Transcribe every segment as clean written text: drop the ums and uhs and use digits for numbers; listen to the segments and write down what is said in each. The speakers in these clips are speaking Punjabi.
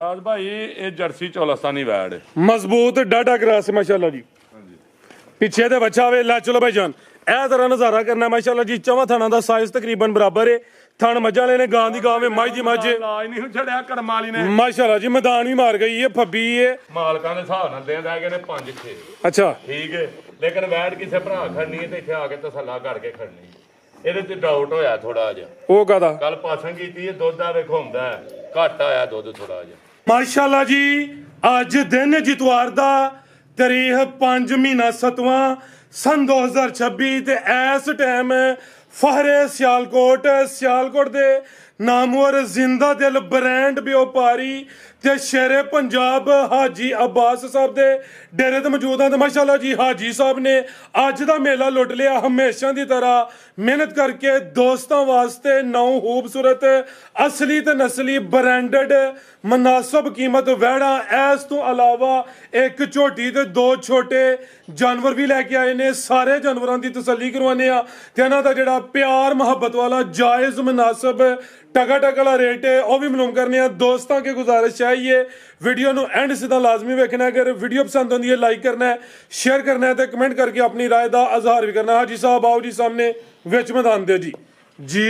ਰਾਜ ਭਾਈ ਇਹ ਜਰਸੀ ਚੌਲਸਤਾਨੀ ਵੈੜ ਹੈ। ਮਜ਼ਬੂਤ ਡਾਢਾ ਕਰਾਸ ਮਾਸ਼ਾਅੱਲਾ ਜੀ। ਪਿੱਛੇ ਤੇ ਬੱਚਾ ਵੇ ਲੈ ਚਲੋ ਭਾਈਜਾਨ ਇਹ ਤਰ੍ਹਾਂ ਨਜ਼ਾਰਾ ਕਰਨਾ ਮਾਸ਼ਾਅੱਲਾ ਜੀ। ਚੌਵਾਂ ਥਾਣਾ ਦਾ ਸਾਈਜ਼ ਤਕਰੀਬਨ ਬਰਾਬਰ ਹੈ। ਥਣ ਮੱਝਾਂ ਵਾਲੇ ਨੇ ਗਾਂ ਦੀ ਗਾਂ ਵੇ ਮੱਝ ਦੀ ਮੱਝ ਲਾਜ ਨਹੀਂ ਛੜਿਆ ਕਰਮ ਵਾਲੀ ਨੇ ਮਾਸ਼ਾਅੱਲਾ ਜੀ। ਮੈਦਾਨ ਵੀ ਮਾਰ ਗਈ ਹੈ ਫੱਬੀ ਹੈ ਮਾਲਕਾਂ ਦੇ ਹਿਸਾਬ ਨਾਲ ਦੇ ਗਏ ਨੇ 5-6 ਅੱਛਾ ਠੀਕ ਹੈ। ਲੇਕਿਨ ਵੈੜ ਕਿਸੇ ਭਰਾ ਖੜਨੀ ਹੈ ਤੇ ਇੱਥੇ ਆ ਕੇ ਤਸੱਲਾ ਕਰਕੇ ਖੜਨੀ। ਇਹਦੇ ਤੇ ਡਾਊਟ ਹੋਇਆ ਥੋੜਾ ਜਿਹਾ। ਉਹ ਕਾਦਾ ਕੱਲ ਪਾਸਨ ਕੀਤੀ ਦੁੱਧ ਆ ਵੇਖੋ ਹੁੰਦਾ ਘੱਟ ਆਇਆ ਦੁੱਧ ਥੋੜਾ ਜਿਹਾ ਮਾਸ਼ਾਅੱਲਾ ਜੀ। ਅੱਜ ਦਿਨ ਜਿਤਵਾਰ ਦਾ ਤਾਰੀਖ 5 ਮਹੀਨਾ 7ਵਾਂ सन 2026 ਤੇ ਇਸ ਟਾਈਮ ਫਹਰੇ ਸਿਆਲਕੋਟ ਦੇ ਨਾਮਵਰ ਜ਼ਿੰਦਾ ਦਿਲ ਬ੍ਰਾਂਡ ਵਪਾਰੀ ਤੇ ਸ਼ੇਰੇ ਪੰਜਾਬ ਹਾਜੀ ਅਬਾਸ ਸਾਹਿਬ ਦੇ ਡੇਰੇ ਤੇ ਮੌਜੂਦ ਹਾਂ ਤੇ ਮਾਸ਼ਾਅੱਲਾ ਜੀ ਹਾਜੀ ਸਾਹਿਬ ਨੇ ਅੱਜ ਦਾ ਮੇਲਾ ਲੁੱਟ ਲਿਆ। ਹਮੇਸ਼ਾ ਦੀ ਤਰ੍ਹਾਂ ਮਿਹਨਤ ਕਰਕੇ ਦੋਸਤਾਂ ਵਾਸਤੇ ਨੌ ਖੂਬਸੂਰਤ ਅਸਲੀ ਤੇ ਨਸਲੀ ਬ੍ਰਾਂਡਡ ਮਨਾਸਬ ਕੀਮਤ ਵਹਿੜਾ। ਇਸ ਤੋਂ ਇਲਾਵਾ ਇੱਕ ਝੋਟੀ ਤੇ 2 ਛੋਟੇ ਜਾਨਵਰ ਵੀ ਲੈ ਕੇ ਆਏ ਨੇ। ਸਾਰੇ ਜਾਨਵਰਾਂ ਦੀ ਤਸੱਲੀ ਕਰਵਾਉਂਦੇ ਆ ਤੇ ਇਹਨਾਂ ਦਾ ਜਿਹੜਾ ਪਿਆਰ ਮੁਹੱਬਤ ਵਾਲਾ ਜਾਇਜ਼ ਮੁਨਾਸਬ टका वाला रेट है वह भी मालूम करने। दोस्तों की गुजारिश चाहिए वीडियो नु एंड सीधा लाजमी वेखना। अगर वीडियो पसंद होती है लाइक करना है, शेयर करना है तो कमेंट करके अपनी राय का इजहार भी करना। हाजी साहब आओ जी सामने विच मैदान दे जी। जी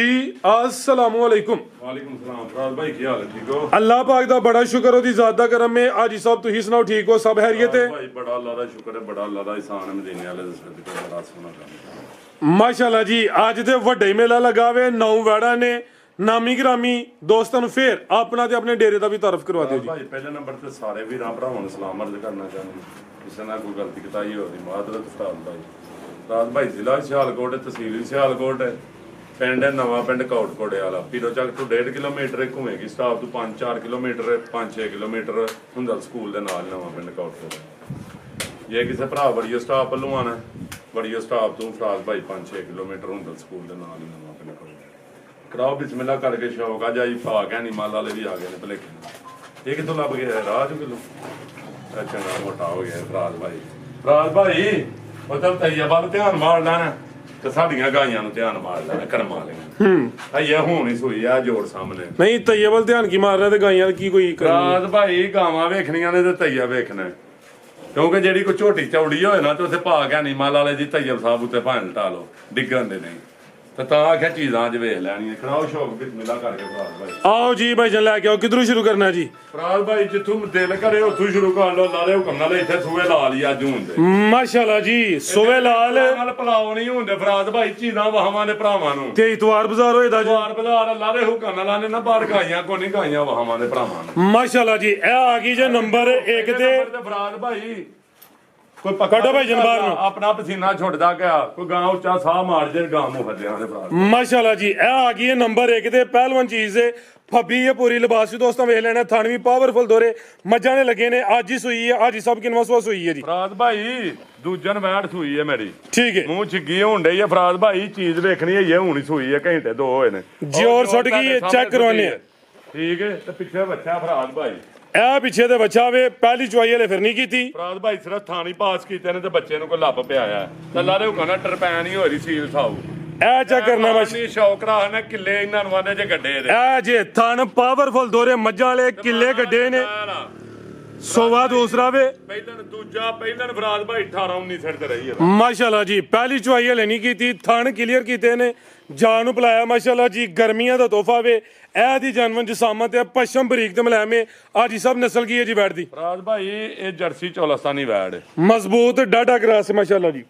अस्सलाम वालेकुम। वालेकुम सलाम। फराज भाई क्या हाल है? ठीक हो? अल्लाह पाक दा बड़ा शुक्र ओदी ज़ात दा करम है। हाजी साहब तुही सुनाओ ठीक हो? सब खैरियत है? भाई बड़ा अल्लाह दा शुक्र है, बड़ा अल्लाह दा एहसान है मदीने वाले दे सदके बड़ा सोना काम माशाअल्लाह जी। आज ते वड्डे मेला लगा वे 9 वैड़ा ने ਨਾਮੀ ਗ੍ਰਾਮੀ ਦੋਸਤਾਂ ਨੂੰ ਫੇਰ ਆਪਣਾ ਤੇ ਆਪਣੇ ਡੇਰੇ ਦਾ ਵੀ ਤਾਰਫ ਕਰਵਾ ਦਿਓ ਜੀ। ਭਾਈ ਪਹਿਲੇ ਨੰਬਰ ਤੇ ਸਾਰੇ ਵੀਰਾਂ ਭਰਾਵਾਂ ਨੂੰ ਸਲਾਮ ਅਰਜ਼ ਕਰਨਾ ਚਾਹੁੰਦਾ। ਕਿਸੇ ਨਾਲ ਕੋਈ ਗਲਤੀ ਕਿਤਾਈ ਹੋਵੇ ਮਾਦਰਤ ਫਰਾਦ ਭਾਈ। ਫਰਾਦ ਭਾਈ ਜ਼ਿਲ੍ਹਾ ਸਿਆਲਕੋਟ ਤਹਿਸੀਲ ਸਿਆਲਕੋਟ ਪਿੰਡ ਨਵਾਂ ਪਿੰਡ ਕੋਟਕੋੜੇ ਵਾਲਾ ਪੀਰੋ ਚੱਕ ਤੋਂ 1.5 ਕਿਲੋਮੀਟਰ ਘੁੰਮੇਗੀ ਸਟਾਪ ਤੋਂ 5-4 ਕਿਲੋਮੀਟਰ 5-6 ਕਿਲੋਮੀਟਰ ਹੁੰਦਾ ਸਕੂਲ ਦੇ ਨਾਲ ਨਵਾਂ ਪਿੰਡ ਕੋਟਕੋੜੇ। ਜੇ ਕਿਸੇ ਭਰਾ ਬੜੀਓ ਸਟਾਪ ਵੱਲੋਂ ਆਣਾ ਬੜੀਓ ਸਟਾਪ ਤੋਂ ਫਰਾਦ ਭਾਈ 5-6 ਕਿਲੋਮੀਟਰ ਹੁੰਦਾ ਸਕੂਲ ਦੇ ਨਾਲ ਹੀ ਨਵਾਂ ਪਿੰਡ ਕੋਟਕੋੜੇ। ਕਰਾਓ ਬਿਸਮਿਲ੍ਲਾ ਕਰਕੇ ਸ਼ੌਕ ਆ ਜਾਈ ਪਾ ਕੇ ਨਹੀਂ ਮਾਲ ਵਾਲੇ ਵੀ ਆ ਗਏ ਨੇ ਭਲੇਖੇ। ਇਹ ਕਿੱਥੋਂ ਲੱਭ ਗਿਆ ਰਾਹ ਚੋਂ ਕਿਲੋ ਚੰਗਾ ਮੋਟਾ ਹੋ ਗਿਆ ਫਰਾਜ਼ ਭਾਈ। ਫਰਾਜ਼ ਭਾਈ ਮਤਲਬ ਤੈਯਬਾ ਧਿਆਨ ਮਾਰ ਲੈਣਾ ਤੇ ਸਾਡੀਆਂ ਗਾਈਆਂ ਨੂੰ ਧਿਆਨ ਮਾਰ ਲੈਣਾ ਕਰਮਾ ਲੈਣਾ। ਇਹ ਹੁਣ ਹੀ ਸੋਈ ਆ ਜੋੜ ਸਾਹਮਣੇ ਨਹੀਂ ਤੈਯਬਲ ਧਿਆਨ ਕੀ ਮਾਰ ਰਿਹਾ ਤੇ ਗਾਈਆਂ ਕੀ ਕੋਈ ਫਰਾਜ਼ ਭਾਈ ਗਾਵਾਂ ਵੇਖਣੀਆਂ ਨੇ ਤੇ ਤੈਯਾ ਵੇਖਣਾ ਕਿਉਂਕਿ ਜਿਹੜੀ ਕੋਈ ਝੋਟੀ ਚੌੜੀ ਹੋਏ ਨਾ ਤੇ ਉੱਥੇ ਪਾ ਕੇ ਨਹੀਂ ਮਾਲ ਵਾਲੇ ਦੀ ਤੈਯਬ ਸਾਹਿਬ ਉੱਤੇ ਭਾਂ ਢਾ ਲਓ ਡਿੱਗਣ ਦੇ ਨਹੀਂ ਤਾਂ ਆਖਿਆ ਚੀਜ਼ਾਂ ਅੱਜ ਵੇਖ ਲੈਣੀਆਂ। ਖੜਾਓ ਸ਼ੌਕ ਬਿਸਮਿਲ੍ਲਾ ਕਰਕੇ ਫਰਾਜ਼ ਭਾਈ। ਆਓ ਜੀ ਭਾਈ ਜਨ ਲੈ ਕੇ ਆਓ। ਕਿਧਰੋਂ ਸ਼ੁਰੂ ਕਰਨਾ ਜੀ? ਫਰਾਜ਼ ਭਾਈ ਜਿੱਥੋਂ ਦਿਲ ਕਰੇ ਉੱਥੋਂ ਸ਼ੁਰੂ ਕਰ ਲਓ। ਲਾਲੇ ਹੁਕਮ ਨਾਲ ਇੱਥੇ ਸੂਏ ਲਾ ਲਈ ਅੱਜ ਹੁੰਦੇ ਮਾਸ਼ਾਅੱਲਾ ਜੀ। ਸੋਵੇ ਲਾਲ ਨਾਲ ਪਲਾਓ ਨਹੀਂ ਹੁੰਦੇ ਫਰਾਜ਼ ਭਾਈ ਚੀਜ਼ਾਂ ਵਾਹਵਾਂ ਦੇ ਭਰਾਵਾਂ ਨੂੰ ਤੇ ਇਤਵਾਰ ਬਾਜ਼ਾਰ ਹੋਏ ਦਾ ਜੀ। ਇਤਵਾਰ ਬਾਜ਼ਾਰ ਲਾਲੇ ਹੁਕਮ ਨਾਲ ਆਨੇ ਨਾ ਬਾਹਰ ਗਾਈਆਂ ਕੋ ਨਹੀਂ ਗਾਈਆਂ ਵਾਹਵਾਂ ਦੇ ਭਰਾਵਾਂ ਨੂੰ। ਮਾਸ਼ਾਅੱਲਾ ਜੀ। ਇਹ ਆ ਗਈ ਜੇ ਨੰਬਰ 1 ਤੇ ਫਰਾਜ਼ ਭਾਈ ਕੋਈ ਕੱਢੋ ਭਾਈ ਜਨਬਾਰ ਨੂੰ ਆਪਣਾ ਪਸੀਨਾ ਛੁੱਟਦਾ ਗਿਆ ਕੋਈ ਗਾਂ ਉੱਚਾ ਸਾਹ ਮਾਰ ਜੇ ਗਾਂ ਮੁਹੱਲਿਆਂ ਦੇ ਫਰਾਜ਼। ਮਾਸ਼ਾਅੱਲਾ ਜੀ। ਇਹ ਆ ਗਈ ਹੈ ਨੰਬਰ 1 ਤੇ ਪਹਿਲਵਾਨ ਚੀਜ਼ ਹੈ ਫੱਬੀ ਹੈ ਪੂਰੀ ਲਿਬਾਸ ਵੀ ਦੋਸਤਾਂ ਵੇਖ ਲੈਣਾ। ਥਣ ਵੀ ਪਾਵਰਫੁਲ ਦੋਰੇ ਮੱਝਾਂ ਨੇ ਲੱਗੇ ਨੇ। ਅੱਜ ਹੀ ਸੂਈ ਹੈ। ਅੱਜ ਹੀ ਸਭ ਕਿਨਵਾ ਸੂਈ ਹੈ ਜੀ ਫਰਾਜ਼ ਭਾਈ ਦੂਜਨ ਵੈੜ ਸੂਈ ਹੈ ਮੇਰੀ ਠੀਕ ਹੈ। ਮੂੰਹ ਛਿੱਗੀ ਹੋਣ ਡਈ ਹੈ ਫਰਾਜ਼ ਭਾਈ ਚੀਜ਼ ਵੇਖਣੀ ਹੈ ਹੁਣ ਹੀ ਸੂਈ ਹੈ ਘੰਟੇ 2 ਹੋਏ ਨੇ ਜੋਰ ਸੁੱਟ ਗਈ ਹੈ ਚੈੱਕ ਕਰਵਾਉਣੇ ਠੀਕ ਹੈ। ਤੇ ਪਿੱਛੇ ਬੱਚਾ ਫਰਾਜ਼ ਭਾਈ ਇਹ ਪਿੱਛੇ ਤੇ ਬੱਚਾ ਵੇ ਪਹਿਲੀ ਚੁਆਈ ਹਲੇ ਫਿਰ ਨਹੀਂ ਕੀਤੀ। ਫਰਾਜ਼ ਭਾਈ ਸਿਰਫ ਥਾਣੀ ਪਾਸ ਕੀਤੇ ਨੇ ਤੇ ਬੱਚੇ ਨੂੰ ਕੋਈ ਲੱਭ ਪਿਆ ਆ ਲੱਲਾ ਦੇ ਹੁਕਮ ਨਾਲ ਟਰਪੈਨ ਹੀ ਹੋ ਰਹੀ ਸੀਲ ਸਾਊ। ਇਹ ਚੈੱਕ ਕਰਨਾ ਮਸ਼ੀ ਸ਼ੌਕ ਰਾਹ ਨੇ ਕਿੱਲੇ ਇਹਨਾਂ ਨੂੰ ਆਂਦੇ ਜੇ ਗੱਡੇ ਦੇ ਇਹ ਜੇ ਥਣ ਪਾਵਰਫੁਲ ਦੋਰੇ ਮੱਝਾਂ ਵਾਲੇ ਕਿੱਲੇ ਗੱਡੇ ਨੇ। ਸੋਵਾ ਦੂਸਰਾ ਵੇ ਪਹਿਲਨ ਫਰਾਜ਼ ਭਾਈ 18-19 ਸਿਰ ਤੇ ਰਹੀ ਹੈ ਮਾਸ਼ਾਅੱਲਾ ਜੀ। ਪਹਿਲੀ ਚੁਆਈ ਹਲੇ ਨਹੀਂ ਕੀਤੀ ਥਣ ਕਲੀਅਰ ਕੀਤੇ ਨੇ ਜਾਨ ਨੂੰ ਪਲਾਇਆ ਮਾਸ਼ਾਅੱਲਾ ਜੀ। ਗਰਮੀਆਂ ਦਾ ਤੋਹਫਾ ਵੇ ਇਹ ਦੀ ਜਨਮਨ ਜਸਾਮਤ ਹੈ ਪਸ਼ਮ ਬਰੀਕ ਤੇ ਮਲਾਮੇ ਅੱਜ ਹੀ ਸਭ ਨਸਲ ਕੀ ਹੈ ਜੀ ਵੈੜ ਦੀ। ਫਰਾਜ਼ ਭਾਈ ਇਹ ਜਰਸੀ ਚੌਲਸਤਾਨੀ ਵੈੜ ਹੈ ਮਜ਼ਬੂਤ ਡਾਢਾ ਕਰਾਸ ਮਾਸ਼ਾਅੱਲਾ ਜੀ।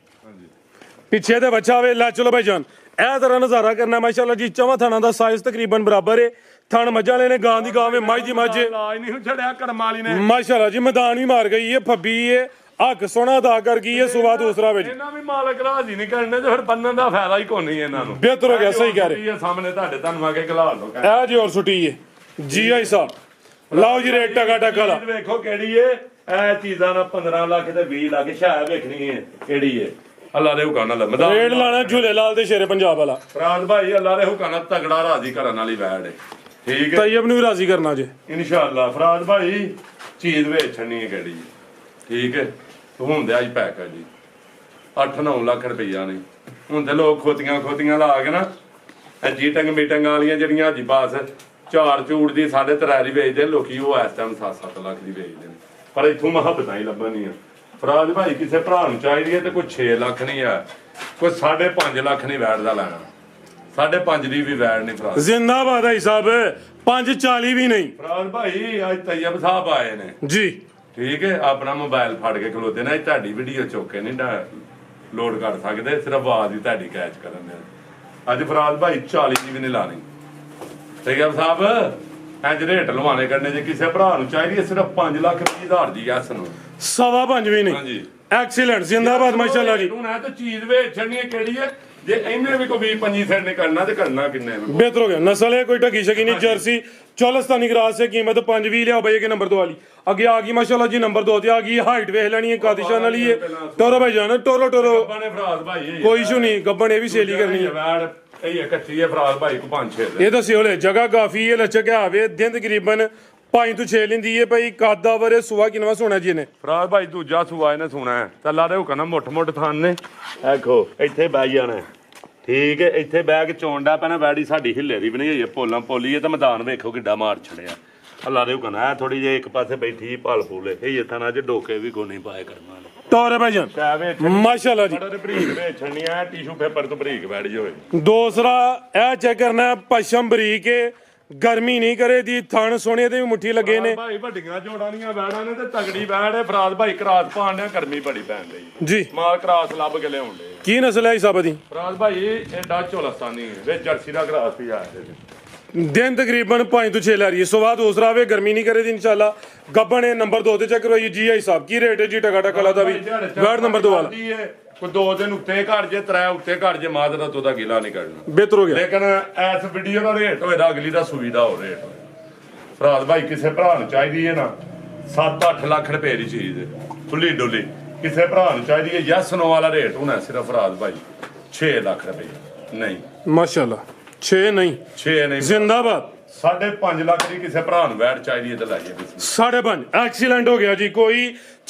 ਪਿੱਛੇ ਤੇ ਬੱਚਾ ਵੇ ਲੈ ਚਲੋ ਭਾਈ ਜਾਨ ਇਹ ਤਰ੍ਹਾਂ ਨਜ਼ਾਰਾ ਕਰਨਾ ਮਾਸ਼ਾਅੱਲਾ ਜੀ। ਚੌਵਾਂ ਥਾਣਾ ਦਾ ਸਾਈਜ਼ ਤਕਰੀਬਨ ਬਰਾਬਰ ਹੈ। ਥਣ ਮੱਝਾਂ ਵਾਲੇ ਨੇ ਗਾਂ ਦੀ ਗਾਂ ਵੇ ਮੱਝ ਦੀ ਮੱਝ ਲਾਜ ਨਹੀਂ ਛੜਿਆ ਕਰਮ ਵਾਲੀ ਨੇ ਮਾਸ਼ਾਅੱਲਾ ਜੀ। ਮੈਦਾਨ ਵੀ ਮਾਰ ਗਈ ਹੈ ਫੱਬੀ ਹੈ ਹੱਕ ਸੋਹਣਾ ਅਦਾ ਕਰ ਗਈ ਹੈ। ਸੁਬਾ ਦੂਸਰਾ ਵੇ ਇਹਨਾਂ ਵੀ ਮਾਲਕ ਰਾਜੀ ਨਹੀਂ ਕਰਨੇ ਤੇ ਫਿਰ ਬੰਨਣ ਦਾ ਫਾਇਦਾ ਹੀ ਕੋਈ ਨਹੀਂ ਇਹਨਾਂ ਨੂੰ। ਬਿਹਤਰ ਹੋ ਗਿਆ ਸਹੀ ਕਹਿ ਰਹੇ ਇਹ ਸਾਹਮਣੇ ਤੁਹਾਡੇ ਤੁਹਾਨੂੰ ਆ ਕੇ ਖਲਾ ਲੋ ਇਹ ਜੀ ਹੋਰ ਛੁੱਟੀ ਹੈ ਜੀ ਆਈ ਸਾਹਿਬ। ਲਓ ਜੀ ਰੇਟ ਟਕਾ ਲਾ ਵੇਖੋ ਕਿਹੜੀ ਏ ਇਹ ਚੀਜ਼ਾਂ ਦਾ 15 ਲੱਖ ਤੇ 20 ਲੱਖ ਸ਼ਾਇਦ ਵੇਖਣੀ ਏ ਕਿਹੜੀ ਏ ਅੱਲਾ ਦੇ ਹੁਕਮ ਨਾਲ ਮੈਦਾਨ ਰੇਟ ਲਾਣਾ ਝੂਲੇ ਲਾਲ ਤੇ ਸ਼ੇਰੇ ਪੰਜਾਬ ਵਾਲਾ ਫਰਾਜ਼ ਭਾਈ ਅੱਲਾ ਦੇ ਹੁਕਮ ਨਾਲ ਤਗੜਾ ਰਾਜੀ ਕਰਨ ਵਾਲੀ ਵੈੜ ਏ ਠੀਕ ਹੈ। ਤੈਯਬ ਨੂੰ ਵੀ ਰਾਜ਼ੀ ਕਰਨਾ ਜੇ ਇਨਸ਼ਾਅੱਲਾ ਫਰਾਜ਼ ਭਾਈ ਚੀਜ਼ ਵੇਚਣੀ ਹੈ ਕਿਹੜੀ ਠੀਕ ਹੈ। ਹੁੰਦੇ ਅੱਜ ਪੈਕ ਹੈ ਜੀ 8-9 ਲੱਖ ਰੁਪਈਆ ਨੇ ਹੁੰਦੇ ਲੋਕ ਖੋਤੀਆਂ ਲਾ ਕੇ ਨਾ ਜੀਟੰਗ ਮੀਟੰਗ ਵਾਲੀਆਂ ਜਿਹੜੀਆਂ ਹਾਜੀ ਪਾਸ ਚਾਰ ਚੂੜ ਦੀ 3.5 ਦੀ ਵੇਚਦੇ ਲੋਕੀ, ਉਹ ਇਸ ਟਾਈਮ 7-7 ਲੱਖ ਦੀ ਵੇਚਦੇ ਨੇ, ਪਰ ਇੱਥੋਂ ਮੁਹੱਬਤਾਂ ਹੀ ਲੱਭਣੀਆਂ। ਫਰਾਜ ਭਾਈ ਕਿਸੇ ਭਰਾ ਨੂੰ ਚਾਹੀਦੀ ਹੈ ਤੇ ਕੋਈ 6 ਲੱਖ ਨਹੀਂ ਆ, ਕੋਈ 5.5 ਲੱਖ ਨਹੀਂ ਵੈਟ ਦਾ ਲੈਣਾ, 5.5 ਦੀ ਵੀ ਵੈਟ ਨਹੀਂ ਫਰਾਜ। ਜ਼ਿੰਦਾਬਾਦ ਹੈ ਸਾਹਿਬ, 540 ਵੀ ਨਹੀਂ। ਫਰਾਜ ਭਾਈ ਅੱਜ ਤੈਯਬ ਸਾਹਿਬ ਆਏ ਨੇ ਜੀ, ਠੀਕ ਹੈ, ਆਪਣਾ ਮੋਬਾਈਲ ਫੜ ਕੇ ਖਲੋਤੇ ਨੇ, ਤੁਹਾਡੀ ਵੀਡੀਓ ਚੁੱਕ ਕੇ ਨਹੀਂ ਲੋਡ ਕਰ ਸਕਦੇ, ਸਿਰਫ ਆਵਾਜ਼ ਹੀ ਤੁਹਾਡੀ ਕੈਚ ਕਰਨ ਦੇ। ਅੱਜ ਫਰਾਜ ਭਾਈ 40 ਦੀ ਵੀ ਨਹੀਂ ਲਾਣੀ। ਤੈਯਬ ਸਾਹਿਬ ਇੰਜ ਰੇਟ ਲਵਾਣੇ ਕਰਨੇ, ਜੇ ਕਿਸੇ ਭਰਾ ਨੂੰ ਚਾਹੀਦੀ ਹੈ ਸਿਰਫ 5,20,000 ਦੀ ਐਸ ਨੂੰ, 5.25 ਵੀ ਨਹੀਂ। ਹਾਂਜੀ ਐਕਸੀਲੈਂਟ, ਜ਼ਿੰਦਾਬਾਦ ਮਾਸ਼ਾਅੱਲਾ ਜੀ। ਹੁਣ ਇਹ ਤਾਂ ਚੀਜ਼ ਵੇਚਣੀ ਹੈ ਕਿਹੜੀ ਹੈ, ਜੇ ਇਹਨੇ ਵੀ ਕੋਈ 20-25 ਸੈਟ ਨੇ ਕਰਨਾ ਤੇ ਕਰਨਾ कितने में? बेहतर हो गया, नस्ल है कोई टकी शकी नहीं, जर्सी चौलस्तानी क्रॉस है, कीमत 5 भी लिया भाई के नंबर 2 वाली आगे आ गई माशाल्लाह जी, नंबर 2 ते आ गई, हाइट वेख लेनी है, कादिशान वाली है, टोरो भाई जान, टोरो गब्बन है फराज भाई, कोई इशू नहीं, गब्बन ये भी सेली करनी है। ਇਹ ਕੱਚੀ ਹੈ ਫਰਾਜ ਭਾਈ ਕੋ 5-6 ये तो सियोले जगह काफी है, लचक है आवे दिन तकरीबन 5 ਤੋਂ 6 ਲੈਂਦੀ ਹੈ ਭਾਈ। ਕਾਦਾ ਵਰੇ ਸੁਆ ਕਿਨਵਾ ਸੋਣਾ ਜੀ ਨੇ ਫਰਾਜ ਭਾਈ ਦੂਜਾ ਸੂਆ ਇਹਨੇ ਸੁਣਾ ਹੈ, ਚੱਲਾ ਦੇ ਹੁਕਮ ਮੋਟ ਮੋਟ ਥਾਨ ਨੇ, ਦੇਖੋ ਇੱਥੇ ਬਹਿ ਜਾਣਾ, ਠੀਕ ਹੈ, ਇੱਥੇ ਬਹਿ ਕੇ ਚੋਂਡਾ ਪੈਣਾ, ਵੈੜੀ ਸਾਡੀ ਹਿੱਲੇ ਦੀ ਬਣੀ ਹੋਈ ਹੈ, ਪੋਲਾਂ ਪੋਲੀ ਹੈ, ਤੇ ਮੈਦਾਨ ਵੇਖੋ ਕਿੱਡਾ ਮਾਰ ਛੜਿਆ, ਅੱਲਾ ਦੇ ਹੁਕਮ ਹੈ, ਥੋੜੀ ਜਿਹੀ ਇੱਕ ਪਾਸੇ ਬੈਠੀ ਪਾਲ ਪੂਲੇ ਇਹ ਥਾਣਾ ਚ ਡੋਕੇ ਵੀ ਕੋਈ ਨਹੀਂ ਪਾਏ ਕਰਨਾ ਟੋਰੇ ਭਾਈ ਜਾਨ ਮਾਸ਼ਾਅੱਲਾ ਜੀ। ਬੜਾ ਬਰੀਕ ਵੇਚਣੀ ਆ, ਟਿਸ਼ੂ ਪੇਪਰ ਤੋਂ ਬਰੀਕ ਬੈਠ ਜਾਵੇ। ਦੂਸਰਾ ਇਹ ਚੈੱਕ ਕਰਨਾ, ਪਸ਼ਮ ਬਰੀਕ ਹੈ, ਗਰਮੀ ਨਹੀਂ ਕਰੇ ਦੀ, ਥਣ ਸੋਹਣੇ ਤੇ ਵੀ ਮੁੱਠੀ ਲੱਗੇ ਨੇ ਭਾਈ, ਵੱਡੀਆਂ ਜੋੜਾਂ ਵੈੜਾਂ ਨੇ ਤੇ ਤਗੜੀ ਵੈੜ ਹੈ ਫਰਾਜ ਭਾਈ, ਕਰਾਸ ਪਾਣ ਡਿਆ, ਗਰਮੀ ਬੜੀ ਪੈਣ ਡਈ ਜੀ। ਮਾਲ ਕਰਾਸ ਲੱਭ ਕੇ ਲਿਆਉਣ ਡੇ ਕੀ ਨਸਲ ਹੈ ਇਸ ਸਾਬ ਦੀ? ਫਰਾਜ ਭਾਈ ਇਹ ਡਾਚ ਚੋਲਸਤਾਨੀ ਹੈ, ਵਿੱਚ ਜਰਸੀ ਦਾ ਕਰਾਸ ਵੀ ਆਇਆ दिन तकरीबन 5 ਤੋਂ 6 ਲੈ ਰਹੀ ਹੈ। ਸੋ ਬਾਅਦ ਦੂਸਰਾ ਵੇ ਗਰਮੀ ਨਹੀਂ ਕਰੇ ਦੀ ਇਨਸ਼ਾਅੱਲਾ। ਗੱਬਣ ਹੈ ਨੰबर 2 ਤੇ ਚੈੱਕ ਕਰਵਾਈਏ ਜੀ ਆਈ ਸਾਹਿਬ, ਕੀ ਰੇਟ ਹੈ ਜੀ ਟਕਾ ਟਕਾ ਦਾ ਵੀ ਵਾਰਡ ਨੰबर 2 ਵਾਲਾ? ਕੋਈ 2 ਦਿਨ ਉੱਤੇ ਘੜ ਜੇ 3 ਉੱਤੇ ਘੜ ਜੇ ਮਾਦਰਾ ਤੋਂ ਦਾ ਗਿਲਾ ਨਹੀਂ ਕਰਨਾ, ਬਿਹਤਰ ਹੋ ਗਿਆ। ਲੇਕਿਨ ਐਸ ਵੀਡੀਓ ਦਾ ਰੇਟ ਹੋਏਗਾ, ਅਗਲੀ ਦਾ ਸੂਈ ਦਾ ਹੋ ਰੇਟ ਹੋਏ। ਫਰਾਜ ਭਾਈ ਕਿਸੇ ਭਰਾ ਨੂੰ ਚਾਹੀਦੀ ਹੈ ਨਾ 7-8 ਲੱਖ ਰੁਪਏ ਦੀ ਚੀਜ਼ ਖੁੱਲੀ ਡੁੱਲੀ, ਕਿਸੇ ਭਰਾ ਨੂੰ ਚਾਹੀਦੀ ਹੈ ਯੈਸ ਨੋ ਵਾਲਾ ਰੇਟ ਹੋਣਾ ਸਿਰਫ ਫਰਾਜ ਭਾਈ 6 ਲੱਖ ਰੁਪਏ ਨਹੀਂ, ਮਾਸ਼ਾਅੱਲਾ 6 ਨਹੀਂ 6 ਨਹੀਂ, ਜ਼ਿੰਦਾਬਾਦ। 5.5 ਲੱਖ ਦੀ ਕਿਸੇ ਭਰਾ ਨੂੰ ਵੈਟ ਚਾਹੀਦੀ ਹੈ ਤੇ ਲਾਈਏ 5.5 ਐਕਸੀਲੈਂਟ ਹੋ ਗਿਆ ਜੀ, ਕੋਈ